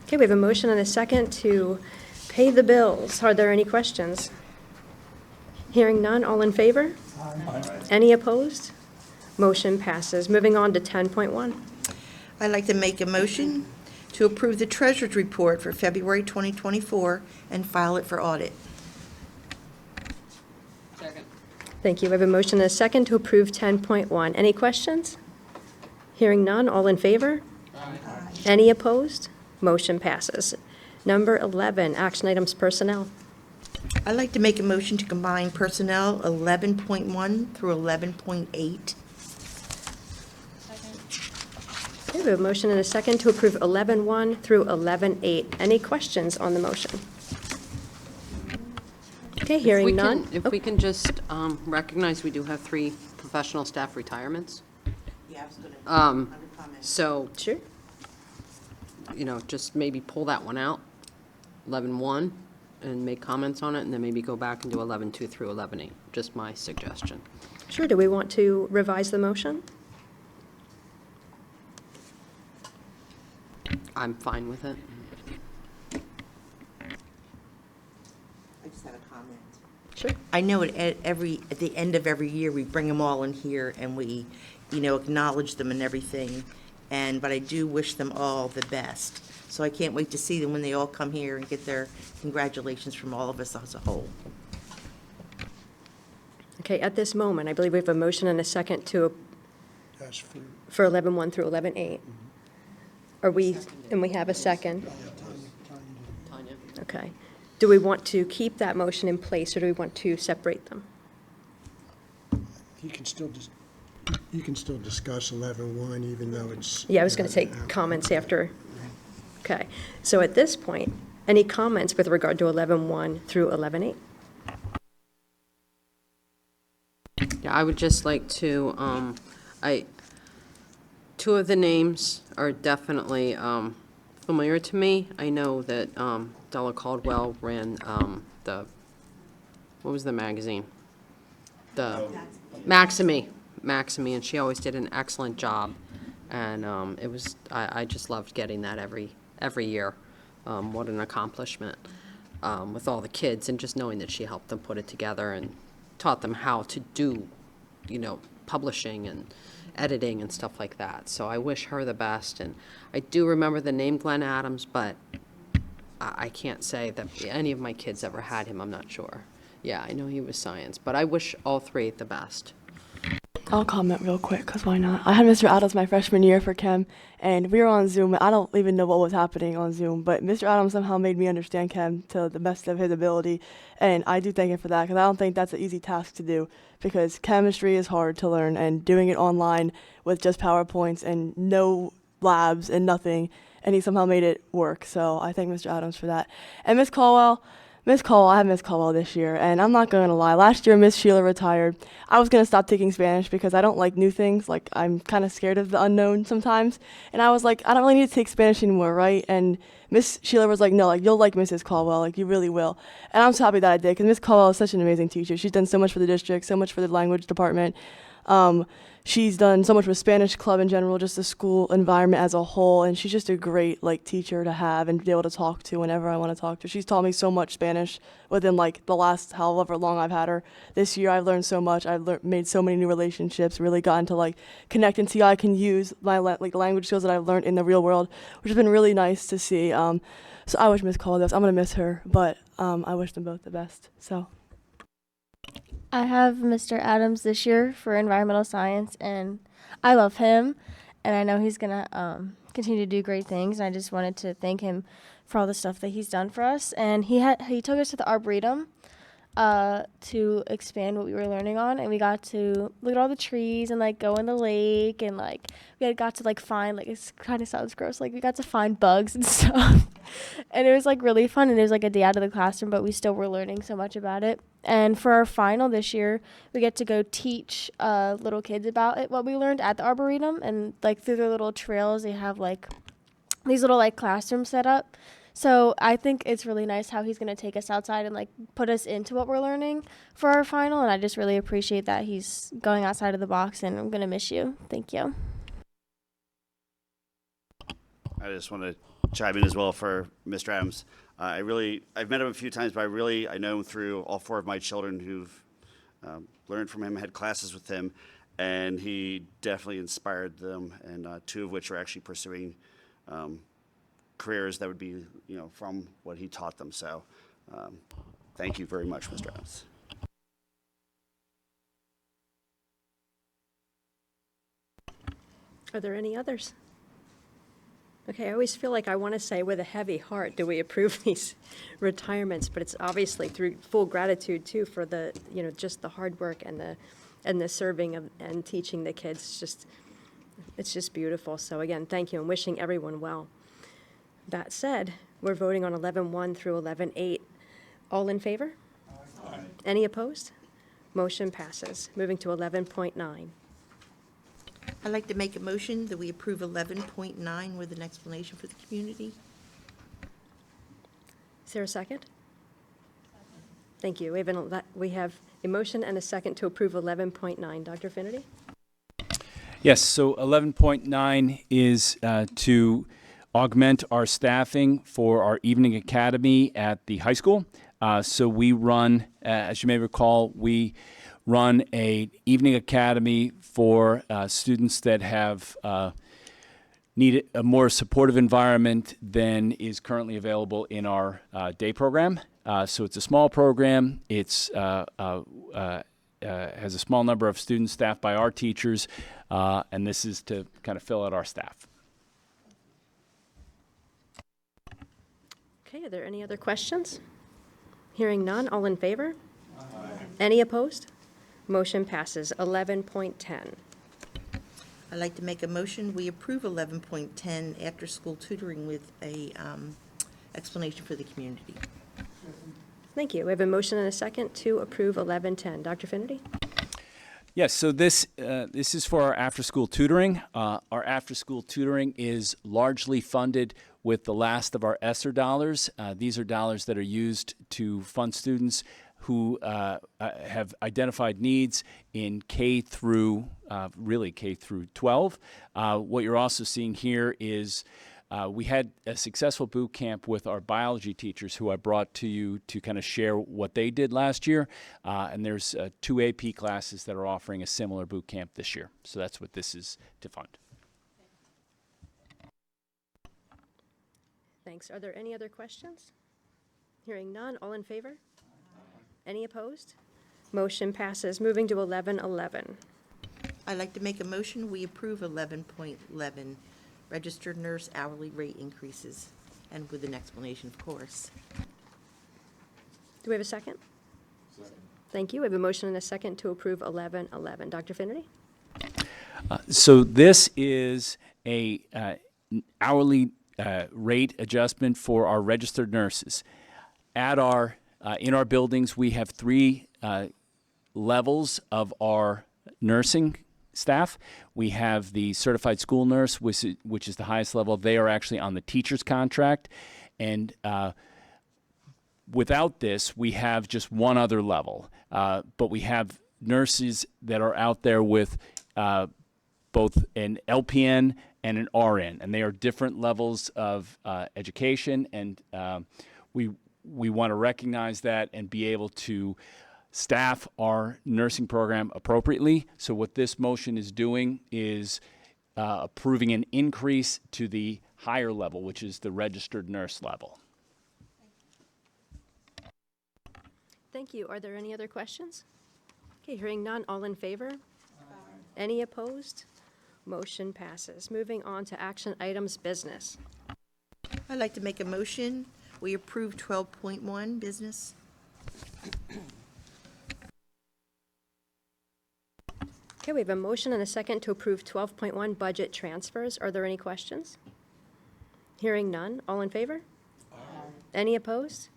Okay, we have a motion and a second to pay the bills. Are there any questions? Hearing none, all in favor? Any opposed? Motion passes. Moving on to 10.1. I'd like to make a motion to approve the treasurer's report for February 2024 and file it for audit. Thank you. We have a motion and a second to approve 10.1. Any questions? Hearing none, all in favor? Any opposed? Motion passes. Number 11, action items personnel. I'd like to make a motion to combine personnel 11.1 through 11.8. Okay, we have a motion and a second to approve 11.1 through 11.8. Any questions on the motion? Okay, hearing none. If we can just recognize we do have 3 professional staff retirements. Yeah, I was going to Um, comment. So, Sure. you know, just maybe pull that one out, 11.1, and make comments on it, and then maybe go back and do 11.2 through 11.8. Just my suggestion. Sure. Do we want to revise the motion? I'm fine with it. I just have a comment. Sure. I know at the end of every year, we bring them all in here and we, acknowledge them and everything. But I do wish them all the best. So I can't wait to see them when they all come here and get their congratulations from all of us as a whole. Okay, at this moment, I believe we have a motion and a second to, That's for 11.1 through 11.8. Are we, and we have a second? Tanya? Okay. Do we want to keep that motion in place, or do we want to separate them? You can still discuss 11.1 even though it's. Yeah, I was going to take comments after. Okay. So at this point, any comments with regard to 11.1 through 11.8? Yeah, I would just like to, 2 of the names are definitely familiar to me. I know that Della Caldwell ran what was the magazine? The Maxime, and she always did an excellent job. And it was, I just loved getting that every year. What an accomplishment with all the kids, and just knowing that she helped them put it together and taught them how to do, publishing and editing and stuff like that. So I wish her the best. And I do remember the name Glenn Adams, but I can't say that any of my kids ever had him. I'm not sure. Yeah, I know he was science, but I wish all 3 the best. I'll comment real quick, because why not? I had Mr. Adams my freshman year for chem, and we were on Zoom. I don't even know what was happening on Zoom, but Mr. Adams somehow made me understand chem to the best of his ability, and I do thank him for that, because I don't think that's an easy task to do, because chemistry is hard to learn, and doing it online with just PowerPoints and no labs and nothing, and he somehow made it work, so I thank Mr. Adams for that. And Miss Caldwell, I have Miss Caldwell this year, and I'm not going to lie. Last year, Miss Sheila retired. I was going to stop taking Spanish because I don't like new things. Like, I'm kind of scared of the unknown sometimes. And I was like, I don't really need to take Spanish anymore, right? And Miss Sheila was like, no, like, you'll like Mrs. Caldwell. Like, you really will. And I'm so happy that I did, because Miss Caldwell is such an amazing teacher. She's done so much for the district, so much for the language department. She's done so much with Spanish Club in general, just the school environment as a whole, and she's just a great teacher to have and be able to talk to whenever I want to talk to her. She's taught me so much Spanish within the last however long I've had her. This year I've learned so much. I've made so many new relationships, really gotten to connect and see how I can use my language skills that I've learned in the real world, which has been really nice to see. So I wish Miss Caldwell, I'm gonna miss her, but I wish them both the best. So. I have Mr. Adams this year for environmental science, and I love him, and I know he's gonna continue to do great things. And I just wanted to thank him for all the stuff that he's done for us. And he took us to the Arboretum to expand what we were learning on, and we got to look at all the trees and like go in the lake, and like we had got to like find, like, it kind of sounds gross, like we got to find bugs and stuff. And it was like really fun, and it was like a day out of the classroom, but we still were learning so much about it. And for our final this year, we get to go teach little kids about it, what we learned at the Arboretum, and like through their little trails they have like these little like classrooms set up. So I think it's really nice how he's going to take us outside and like put us into what we're learning for our final. And I just really appreciate that he's going outside of the box, and I'm going to miss you. Thank you. I just want to chime in as well for Mr. Adams. I've met him a few times, but I know him through all 4 of my children who've learned from him, had classes with him, and he definitely inspired them, and 2 of which are actually pursuing careers that would be, from what he taught them. So thank you very much, Mr. Adams. Are there any others? Okay, I always feel like I want to say with a heavy heart, do we approve these retirements? But it's obviously through full gratitude too for the, just the hard work and the serving of, and teaching the kids. It's just beautiful. So again, thank you, and wishing everyone well. That said, we're voting on 11-1 through 11-8. All in favor? Aye. Any opposed? Motion passes. Moving to 11.9. I'd like to make a motion that we approve 11.9 with an explanation for the community. Is there a second? Thank you. We have a motion and a second to approve 11.9. Dr. Finnerty? Yes, so 11.9 is to augment our staffing for our evening academy at the high school. So we run, as you may recall, we run a evening academy for students that have need a more supportive environment than is currently available in our day program. So it's a small program. It's has a small number of students staffed by our teachers, and this is to kind of fill out our staff. Okay, are there any other questions? Hearing none, all in favor? Aye. Any opposed? Motion passes. 11.10. I'd like to make a motion, we approve 11.10 after-school tutoring with a explanation for the community. Thank you. We have a motion and a second to approve 11.10. Dr. Finnerty? Yes, so this is for our after-school tutoring. Our after-school tutoring is largely funded with the last of our ESSER dollars. These are dollars that are used to fund students who have identified needs in K through 12. What you're also seeing here is we had a successful boot camp with our biology teachers who I brought to you to kind of share what they did last year. And there's 2 AP classes that are offering a similar boot camp this year. So that's what this is to fund. Thanks. Are there any other questions? Hearing none, all in favor? Any opposed? Motion passes. Moving to 11.11. I'd like to make a motion, we approve 11.11, registered nurse hourly rate increases, and with an explanation, of course. Do we have a second? Second. Thank you. We have a motion and a second to approve 11.11. Dr. Finnerty? So this is a hourly rate adjustment for our registered nurses. At our in our buildings, we have 3 levels of our nursing staff. We have the certified school nurse, which is the highest level. They are actually on the teacher's contract. And without this, we have just one other level. But we have nurses that are out there with both an LPN and an RN, and they are different levels of education, and we want to recognize that and be able to staff our nursing program appropriately. So what this motion is doing is approving an increase to the higher level, which is the registered nurse level. Thank you. Are there any other questions? Okay, hearing none, all in favor? Any opposed? Motion passes. Moving on to action items, business. I'd like to make a motion. We approve 12.1 business. Okay, we have a motion and a second to approve 12.1 budget transfers. Are there any questions? Hearing none, all in favor? Any opposed?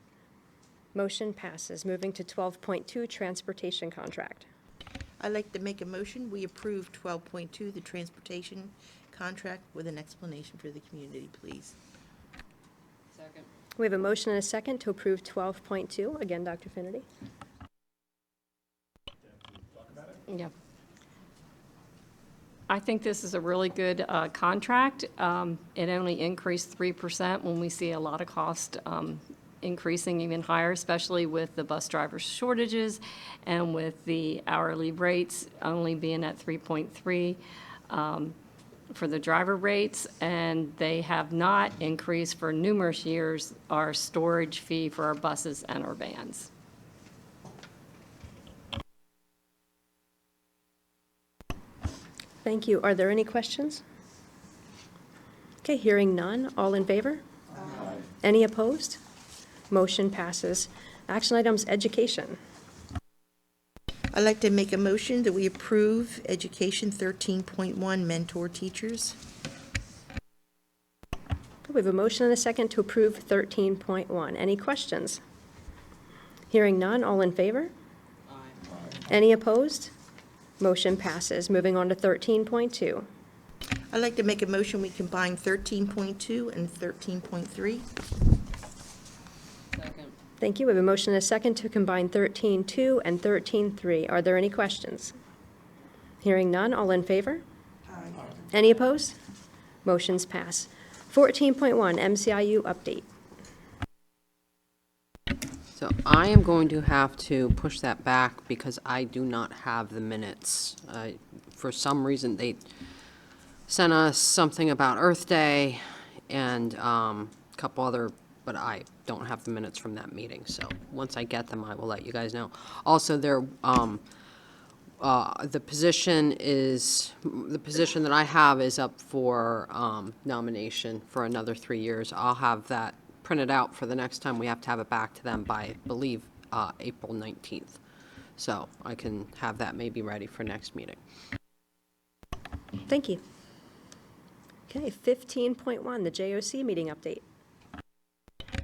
Motion passes. Moving to 12.2, transportation contract. I'd like to make a motion. We approve 12.2, the transportation contract, with an explanation for the community, please. Second. We have a motion and a second to approve 12.2. Again, Dr. Finnerty. Yeah. I think this is a really good contract. It only increased 3% when we see a lot of cost increasing even higher, especially with the bus driver shortages and with the hourly rates only being at 3.3 for the driver rates. And they have not increased for numerous years our storage fee for our buses and our vans. Thank you. Are there any questions? Okay, hearing none. All in favor? Aye. Any opposed? Motion passes. Action items, education. I'd like to make a motion that we approve Education 13.1 mentor teachers. We have a motion and a second to approve 13.1. Any questions? Hearing none. All in favor? Aye. Any opposed? Motion passes. Moving on to 13.2. I'd like to make a motion, we combine 13.2 and 13.3. Second. Thank you. We have a motion and a second to combine 13.2 and 13.3. Are there any questions? Hearing none. All in favor? Aye. Any opposed? Motions pass. 14.1, MCIU update. So I am going to have to push that back because I do not have the minutes. For some reason, they sent us something about Earth Day and a couple other, but I don't have the minutes from that meeting. So once I get them, I will let you guys know. Also, the position that I have is up for nomination for another 3 years. I'll have that printed out for the next time we have to have it back to them by, I believe, April 19th. So I can have that maybe ready for next meeting. Thank you. Okay, 15.1, the JOC meeting update.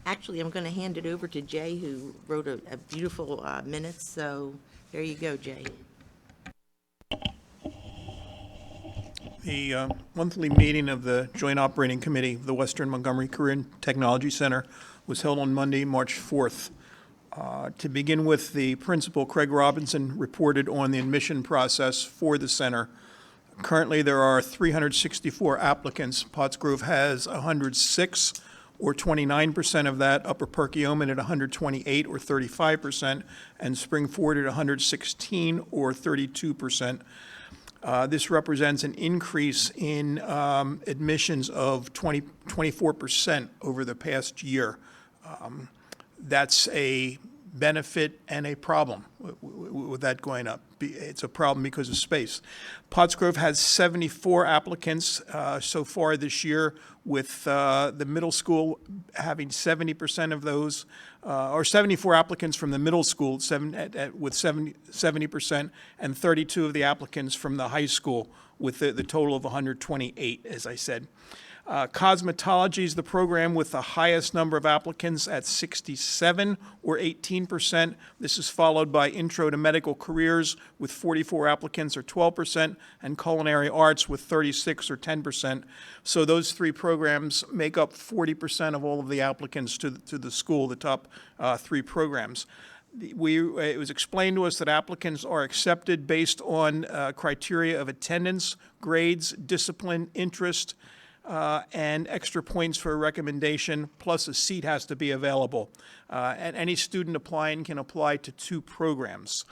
Actually, I'm going to hand it over to Jay, who wrote a beautiful minutes, so there you go, Jay. The monthly meeting of the Joint Operating Committee of the Western Montgomery Career and Technology Center was held on Monday, March 4th. To begin with, the principal, Craig Robinson, reported on the admission process for the center. Currently, there are 364 applicants. Pottsgrove has 106, or 29% of that, Upper Perkiomen at 128, or 35%, and Springford at 116, or 32%. This represents an increase in admissions of 24% over the past year. That's a benefit and a problem with that going up. It's a problem because of space. Pottsgrove has 74 applicants so far this year, with the middle school having 70% of those, or 74 applicants from the middle school with 70%, and 32 of the applicants from the high school with the total of 128, as I said. Cosmetology is the program with the highest number of applicants at 67, or 18%. This is followed by Intro to Medical Careers with 44 applicants, or 12%, and Culinary Arts with 36, or 10%. So those three programs make up 40% of all of the applicants to the school, the top three programs. It was explained to us that applicants are accepted based on criteria of attendance, grades, discipline, interest, and extra points for a recommendation, plus a seat has to be available. And any student applying can apply to 2 programs.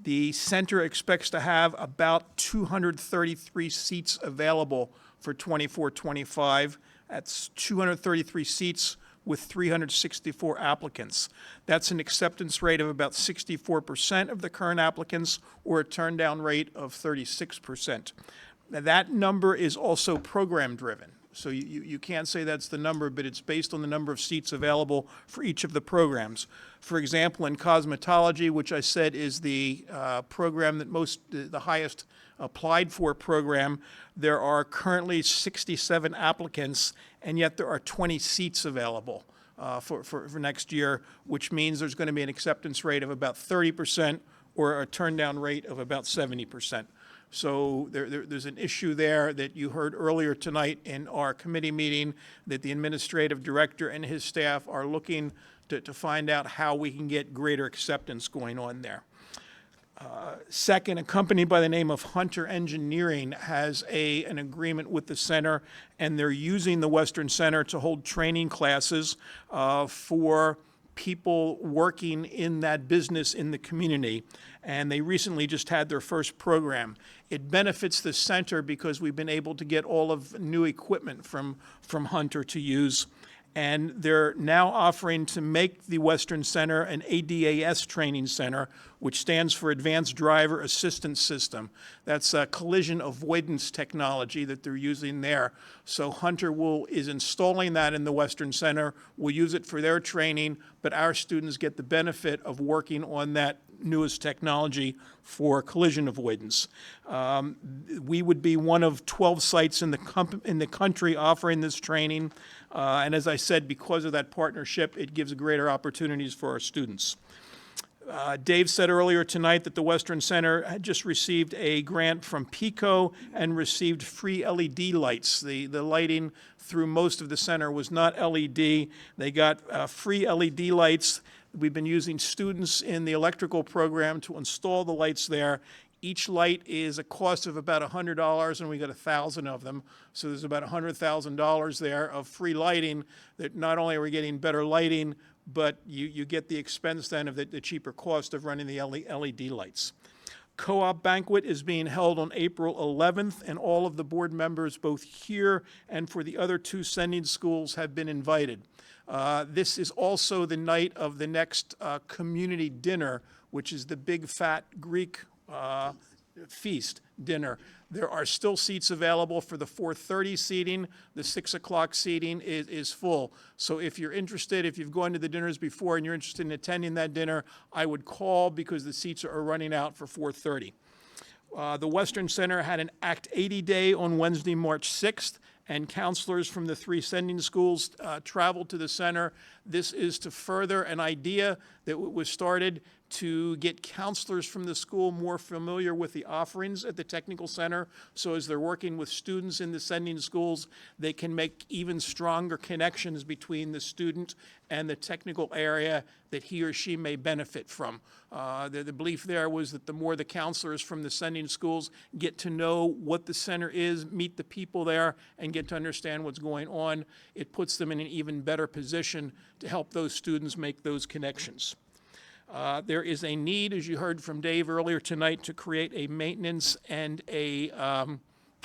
The center expects to have about 233 seats available for 24-25. That's 233 seats with 364 applicants. That's an acceptance rate of about 64% of the current applicants, or a turn-down rate of 36%. Now, that number is also program-driven. So you can't say that's the number, but it's based on the number of seats available for each of the programs. For example, in cosmetology, which I said is the program that the highest applied for program, there are currently 67 applicants, and yet there are 20 seats available for next year, which means there's going to be an acceptance rate of about 30% or a turn-down rate of about 70%. So there's an issue there that you heard earlier tonight in our committee meeting, that the administrative director and his staff are looking to find out how we can get greater acceptance going on there. Second, a company by the name of Hunter Engineering has an agreement with the center, and they're using the Western Center to hold training classes for people working in that business in the community. And they recently just had their first program. It benefits the center because we've been able to get all of new equipment from Hunter to use. And they're now offering to make the Western Center an ADAS training center, which stands for Advanced Driver Assistance System. That's a collision avoidance technology that they're using there. So Hunter is installing that in the Western Center. We'll use it for their training, but our students get the benefit of working on that newest technology for collision avoidance. We would be one of 12 sites in the country offering this training. And as I said, because of that partnership, it gives greater opportunities for our students. Dave said earlier tonight that the Western Center had just received a grant from PICO and received free LED lights. The lighting through most of the center was not LED. They got free LED lights. We've been using students in the electrical program to install the lights there. Each light is a cost of about $100, and we got 1,000 of them. So there's about $100,000 there of free lighting, that not only are we getting better lighting, but you get the expense then of the cheaper cost of running the LED lights. Co-op banquet is being held on April 11th, and all of the board members, both here and for the other two sending schools, have been invited. This is also the night of the next community dinner, which is the big fat Greek feast dinner. There are still seats available for the 4:30 seating. The 6 o'clock seating is full. So if you're interested, if you've gone to the dinners before and you're interested in attending that dinner, I would call, because the seats are running out for 4:30. The Western Center had an Act 80 Day on Wednesday, March 6th, and counselors from the three sending schools traveled to the center. This is to further an idea that was started to get counselors from the school more familiar with the offerings at the technical center. So as they're working with students in the sending schools, they can make even stronger connections between the student and the technical area that he or she may benefit from. The belief there was that the more the counselors from the sending schools get to know what the center is, meet the people there, and get to understand what's going on, it puts them in an even better position to help those students make those connections. There is a need, as you heard from Dave earlier tonight, to create a maintenance and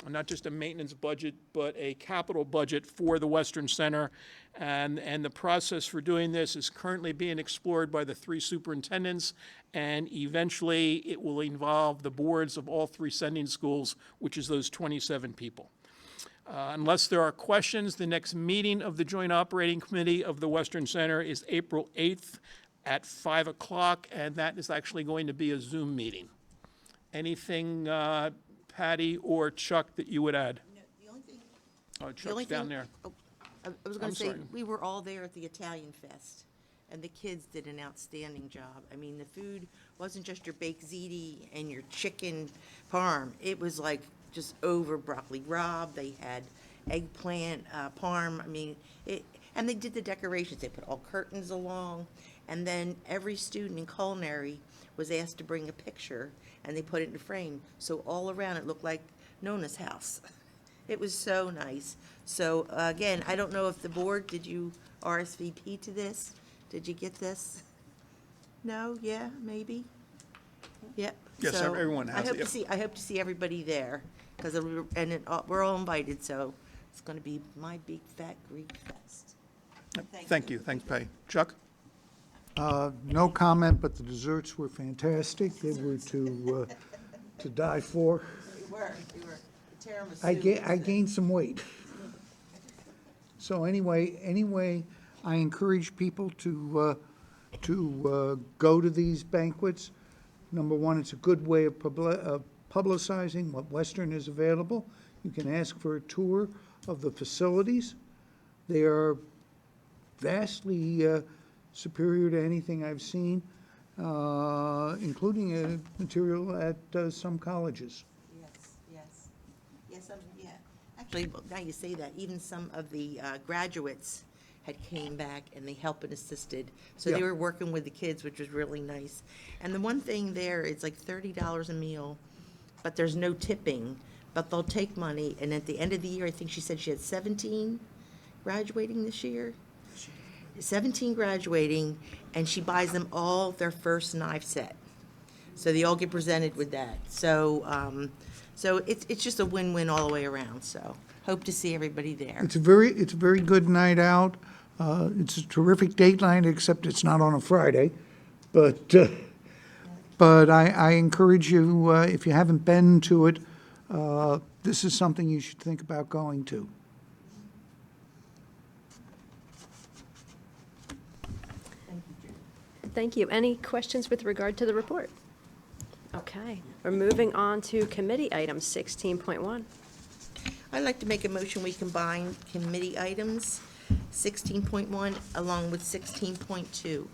not just a maintenance budget, but a capital budget for the Western Center. And the process for doing this is currently being explored by the three superintendents, and eventually it will involve the boards of all three sending schools, which is those 27 people. Unless there are questions, the next meeting of the Joint Operating Committee of the Western Center is April 8th at 5 o'clock, and that is actually going to be a Zoom meeting. Anything, Patty or Chuck, that you would add? No, the only thing, Oh, Chuck's down there. I was going I'm to say, sorry. we were all there at the Italian Fest, and the kids did an outstanding job. I mean, the food wasn't just your baked ziti and your chicken parm. It was like just over broccoli rabe. They had eggplant parm. I mean, and they did the decorations. They put all curtains along, and then every student in culinary was asked to bring a picture, and they put it in a frame. So all around it looked like Nona's house. It was so nice. So again, I don't know if the board, did you RSVP to this? Did you get this? No? Yeah? Maybe? Yep. Yes, So everyone has it, yep. I hope to see everybody there, because we're all invited, so it's going to be my big fat Greek fest. Thank you. Thanks, Patty. Chuck? No comment, but the desserts were fantastic. They were to die for. You were. I gained some weight. So anyway, I encourage people to go to these banquets. Number one, it's a good way of publicizing what Western is available. You can ask for a tour of the facilities. They are vastly superior to anything I've seen, including material at some colleges. Yes, yeah. Actually, now you say that, even some of the graduates had came back and they helped and assisted. So they Yeah. were working with the kids, which was really nice. And the one thing there, it's like $30 a meal, but there's no tipping. But they'll take money, and at the end of the year, I think she said she had 17 graduating this year. 17 graduating, and she buys them all their first knife set. So they all get presented with that. So, so it's just a win-win all the way around, so hope to see everybody there. It's a very good night out. It's a terrific date night, except it's not on a Friday. But I encourage you, if you haven't been to it, this is something you should think about going to. Thank you. Any questions with regard to the report? Okay, we're moving on to committee items, 16.1. I'd like to make a motion, we combine committee items 16.1 along with 16.2.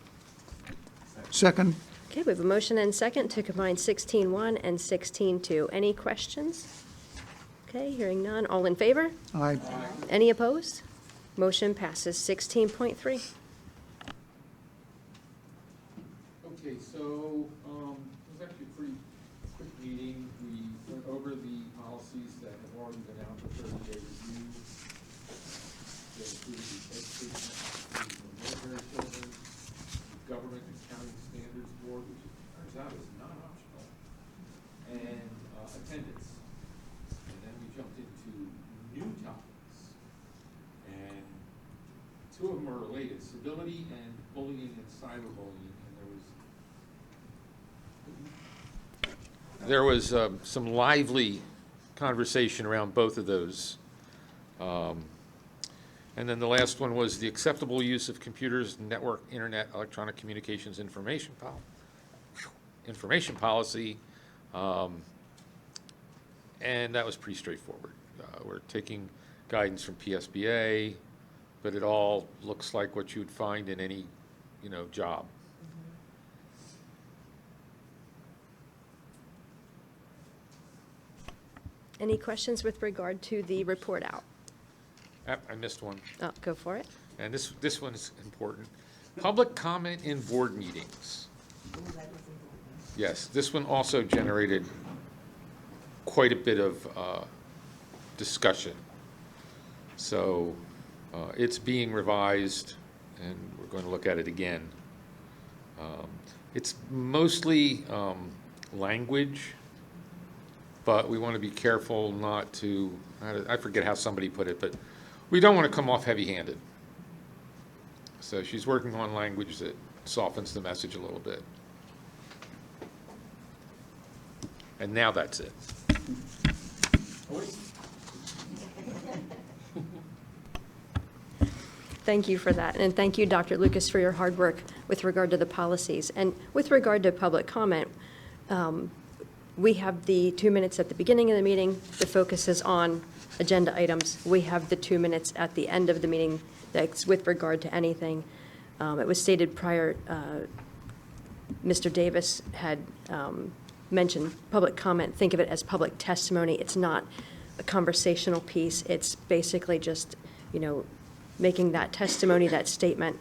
Second, Okay, we have a motion and second to combine 16.1 and 16.2. Any questions? Okay, hearing none. All in favor? I Any opposed? Motion passes. 16.3. Okay, so, it was actually a pretty quick meeting. We went over the policies that have already been out for 30-day review. They included the education for military children, the government and accounting standards board, which it turns out is not optional, and attendance. And then we jumped into new topics. And two of them are related, civility and bullying and cyberbullying. There was some lively conversation around both of those. And then the last one was the acceptable use of computers, network, internet, electronic communications, information policy. And that was pretty straightforward. We're taking guidance from PSBA, but it all looks like what you'd find in any, job. Any questions with regard to the report out? I missed one. Oh, go for it. And this one's important. Public comment in board meetings. Yes, this one also generated quite a bit of discussion. So it's being revised, and we're going to look at it again. It's mostly language, but we want to be careful not to, I forget how somebody put it, but we don't want to come off heavy-handed. So she's working on language that softens the message a little bit. And now that's it. Thank you for that, and thank you, Dr. Lucas, for your hard work with regard to the policies. And with regard to public comment, we have the 2 minutes at the beginning of the meeting that focuses on agenda items. We have the 2 minutes at the end of the meeting that's with regard to anything. It was stated prior, Mr. Davis had mentioned public comment. Think of it as public testimony. It's not a conversational piece. It's basically just, making that testimony, that statement.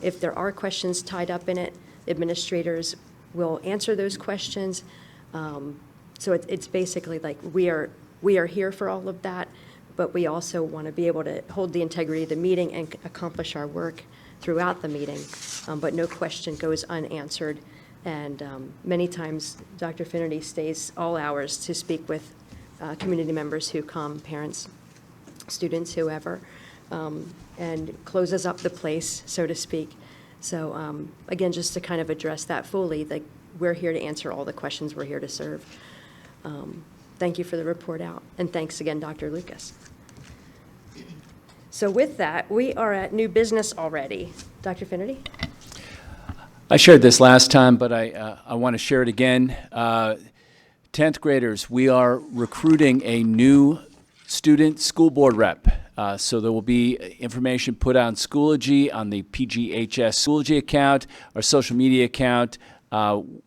If there are questions tied up in it, administrators will answer those questions. So it's basically like we are here for all of that, but we also want to be able to hold the integrity of the meeting and accomplish our work throughout the meeting. But no question goes unanswered. And many times, Dr. Finnerty stays all hours to speak with community members who come, parents, students, whoever. and closes up the place, so to speak. So again, just to kind of address that fully, like, we're here to answer all the questions, we're here to serve. Thank you for the report out, and thanks again, Dr. Lucas. So with that, we are at new business already. Dr. Finnerty? I shared this last time, but I want to share it again. 10th graders, we are recruiting a new student school board rep. So there will be information put on Schoology, on the PGHS Schoology account, our social media account.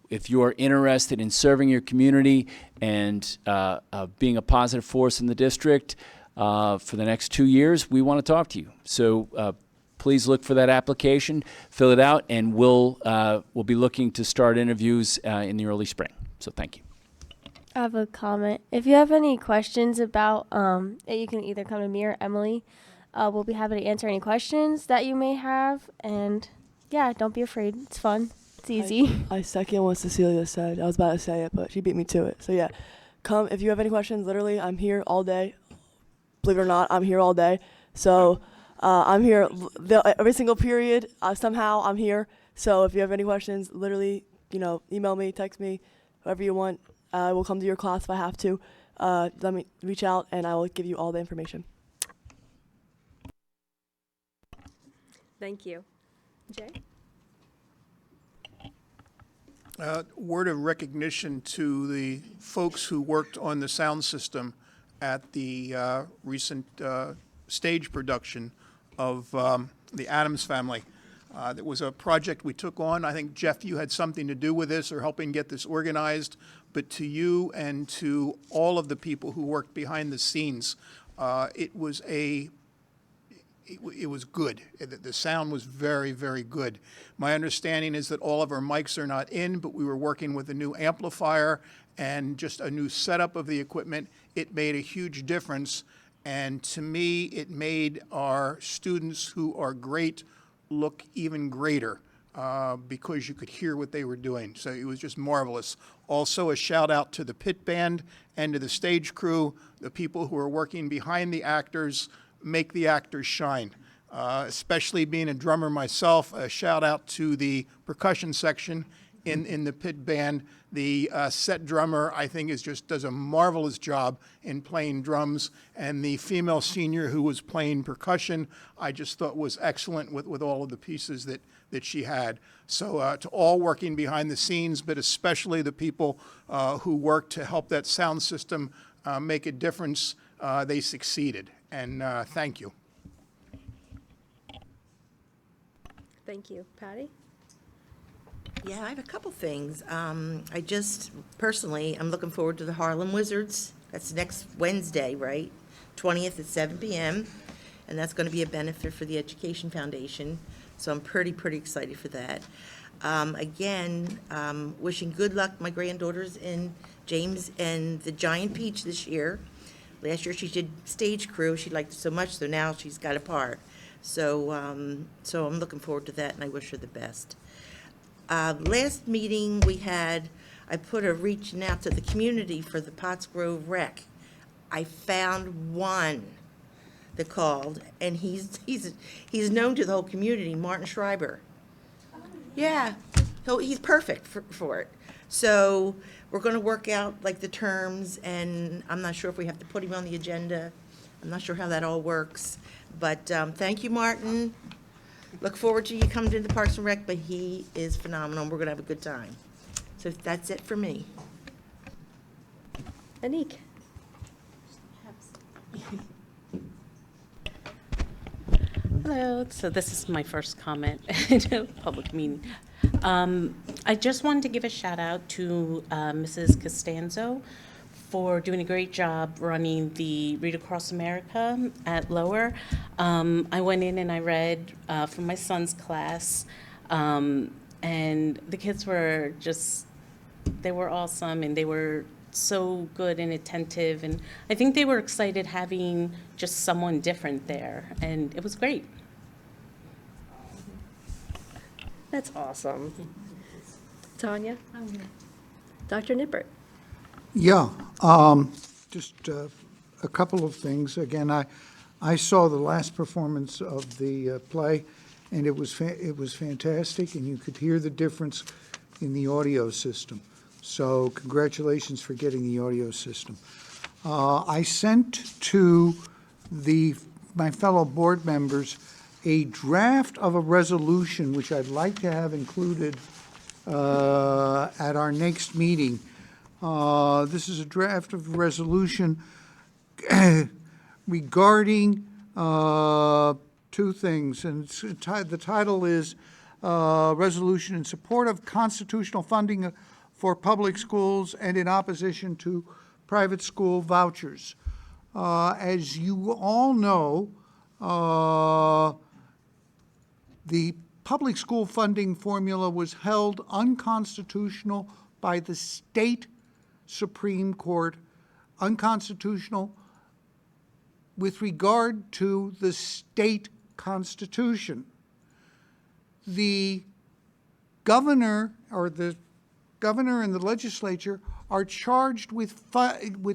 If you are interested in serving your community and being a positive force in the district for the next 2 years, we want to talk to you. So please look for that application, fill it out, and we'll be looking to start interviews in the early spring. So thank you. I have a comment. If you have any questions about it, you can either come to me or Emily. We'll be happy to answer any questions that you may have. And yeah, don't be afraid. It's fun. It's easy. I second what Cecilia said. I was about to say it, but she beat me to it. So yeah, come if you have any questions. Literally, I'm here all day. Believe it or not, I'm here all day. So I'm here every single period. Somehow I'm here. So if you have any questions, literally, email me, text me, whatever you want. I will come to your class if I have to. Let me reach out, and I will give you all the information. Thank you. Jay? Word of recognition to the folks who worked on the sound system at the recent stage production of The Addams Family. It was a project we took on. I think, Jeff, you had something to do with this or helping get this organized. But to you and to all of the people who worked behind the scenes, it was good. The sound was very, very good. My understanding is that all of our mics are not in, but we were working with a new amplifier and just a new setup of the equipment. It made a huge difference. And to me, it made our students who are great look even greater because you could hear what they were doing. So it was just marvelous. Also, a shout out to the pit band and to the stage crew, the people who are working behind the actors, make the actors shine. Especially being a drummer myself, a shout out to the percussion section in the pit band. The set drummer, I think, does a marvelous job in playing drums, and the female senior who was playing percussion, I just thought was excellent with all of the pieces that she had. So to all working behind the scenes, but especially the people who worked to help that sound system make a difference, they succeeded. And thank you. Thank you. Patty? Yeah, I have a couple things. I just, personally, I'm looking forward to the Harlem Wizards. That's next Wednesday, right? 20th at 7 p.m. And that's going to be a benefit for the Education Foundation. So I'm pretty excited for that. Again, wishing good luck my granddaughters in James and the Giant Peach this year. Last year she did stage crew. She liked it so much, so now she's got a part. So I'm looking forward to that, and I wish her the best. Last meeting we had, I put a reaching out to the community for the Pottsgrove rec. I found one that called, and he's known to the whole community, Martin Schreiber. Yeah, he's perfect for it. So we're going to work out like the terms, and I'm not sure if we have to put him on the agenda. I'm not sure how that all works, but thank you, Martin. Look forward to you coming to the Parks and Rec, but he is phenomenal. We're going to have a good time. So that's it for me. Anik? Hello. So this is my first comment in a public meeting. I just wanted to give a shout out to Mrs. Costanzo for doing a great job running the Read Across America at Lower. I went in and I read from my son's class, and the kids were they were awesome, and they were so good and attentive, and I think they were excited having just someone different there, and it was great. That's awesome. Tanya? Dr. Nippert? Yeah, just a couple of things. Again, I saw the last performance of the play, and it was fantastic, and you could hear the difference in the audio system. So congratulations for getting the audio system. I sent to my fellow board members a draft of a resolution, which I'd like to have included at our next meeting. This is a draft of a resolution regarding two things, and the title is Resolution in Support of Constitutional Funding for Public Schools and in Opposition to Private School Vouchers. As you all know, the public school funding formula was held unconstitutional by the state Supreme Court, unconstitutional with regard to the state constitution. The governor and the legislature are charged with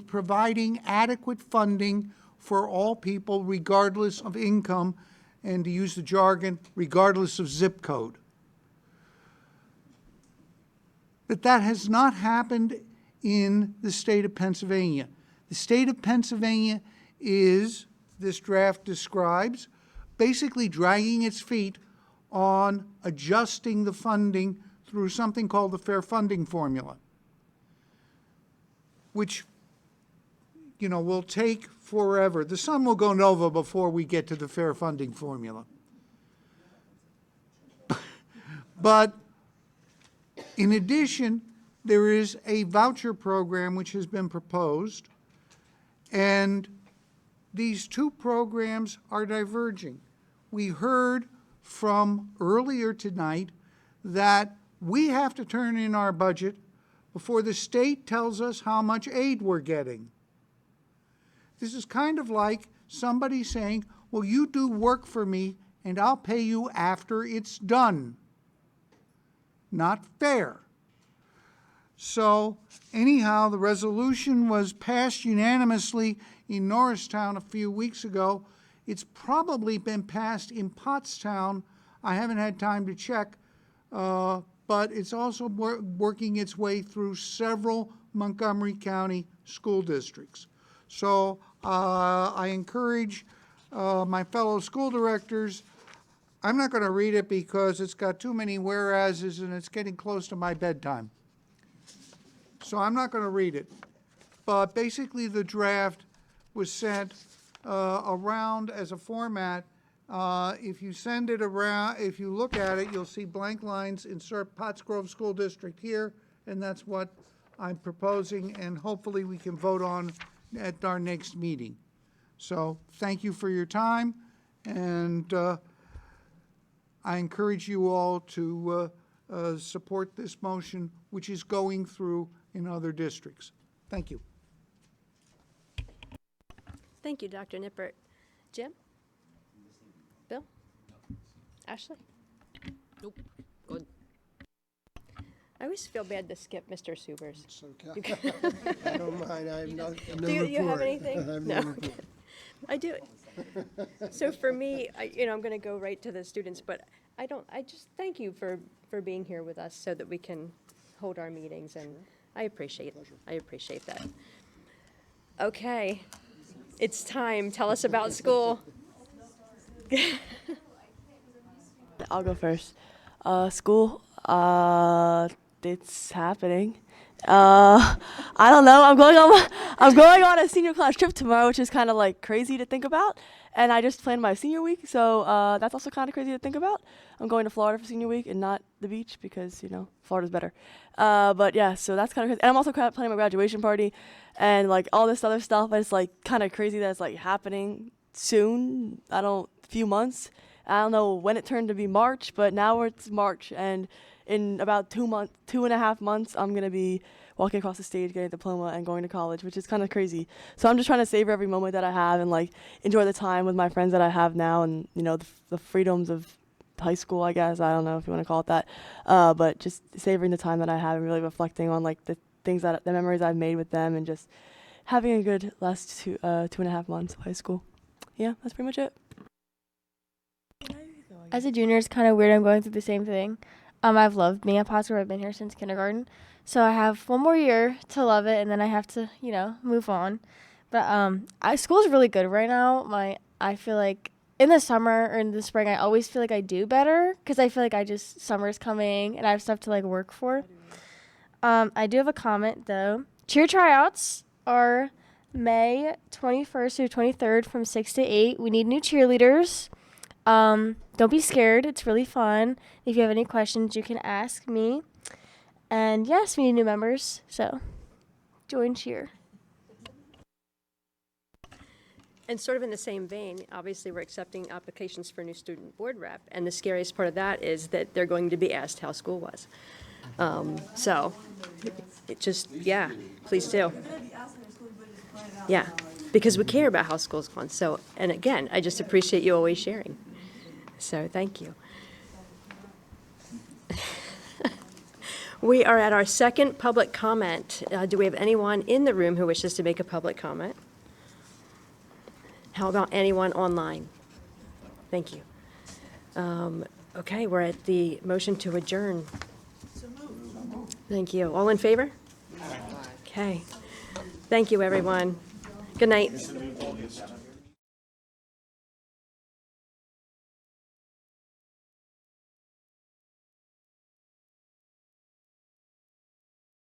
providing adequate funding for all people regardless of income, and to use the jargon, regardless of zip code. But that has not happened in the state of Pennsylvania. The state of Pennsylvania is, this draft describes, basically dragging its feet on adjusting the funding through something called the fair funding formula, which, will take forever. The sun will go nova before we get to the fair funding formula. But in addition, there is a voucher program which has been proposed, and these two programs are diverging. We heard from earlier tonight that we have to turn in our budget before the state tells us how much aid we're getting. This is kind of like somebody saying, well, you do work for me and I'll pay you after it's done. Not fair. So anyhow, the resolution was passed unanimously in Norristown a few weeks ago. It's probably been passed in Pottstown. I haven't had time to check, but it's also working its way through several Montgomery County school districts. So I encourage my fellow school directors. I'm not going to read it because it's got too many whereases and it's getting close to my bedtime. So I'm not going to read it. But basically the draft was sent around as a format. If you send it around, if you look at it, you'll see blank lines, insert Pottsgrove School District here, and that's what I'm proposing, and hopefully we can vote on at our next meeting. So thank you for your time, and I encourage you all to support this motion, which is going through in other districts. Thank you. Thank you, Dr. Nippert. Jim? Bill? Ashley? Nope. Good. I always feel bad to skip Mr. Subers. It's okay. I don't mind. I'm no Do you have report. anything? I have No. no report. I do. So for me, I'm going to go right to the students, but I just thank you for being here with us so that we can hold our meetings, and I appreciate that. Okay, it's time. Tell us about school. I'll go first. School, it's happening. I don't know. I'm going on a senior class trip tomorrow, which is kind of like crazy to think about. And I just planned my senior week, so that's also kind of crazy to think about. I'm going to Florida for senior week and not the beach because, Florida's better. But yeah, so that's kind of crazy. And I'm also planning my graduation party and like all this other stuff. And it's like kind of crazy that it's like happening soon. Few months. I don't know when it turned to be March, but now it's March, and in about 2.5 months, I'm gonna be walking across the stage, getting a diploma, and going to college, which is kind of crazy. So I'm just trying to savor every moment that I have and like enjoy the time with my friends that I have now, and the freedoms of high school, I guess. I don't know if you want to call it that, but just savoring the time that I have and really reflecting on like the memories I've made with them, and just having a good last 2.5 months of high school. yeah, that's pretty much it. As a junior, it's kind of weird. I'm going through the same thing. I've loved being at Pottsgrove. I've been here since kindergarten. So I have one more year to love it, and then I have to, move on. But school's really good right now. I feel like in the summer or in the spring, I always feel like I do better because I feel like summer's coming and I have stuff to like work for. I do have a comment though. Cheer tryouts are May 21st through 23rd from 6 to 8. We need new cheerleaders. Don't be scared. It's really fun. If you have any questions, you can ask me. And yes, we need new members. So join cheer. And sort of in the same vein, obviously, we're accepting applications for new student board rep, and the scariest part of that is that they're going to be asked how school was. So, it just, yeah, please do. Yeah, because we care about how school's gone. So, and again, I just appreciate you always sharing. So, thank you. We are at our second public comment. Do we have anyone in the room who wishes to make a public comment? How about anyone online? Thank you. Okay, we're at the motion to adjourn. Thank you. All in favor? Okay. Thank you, everyone. Good night.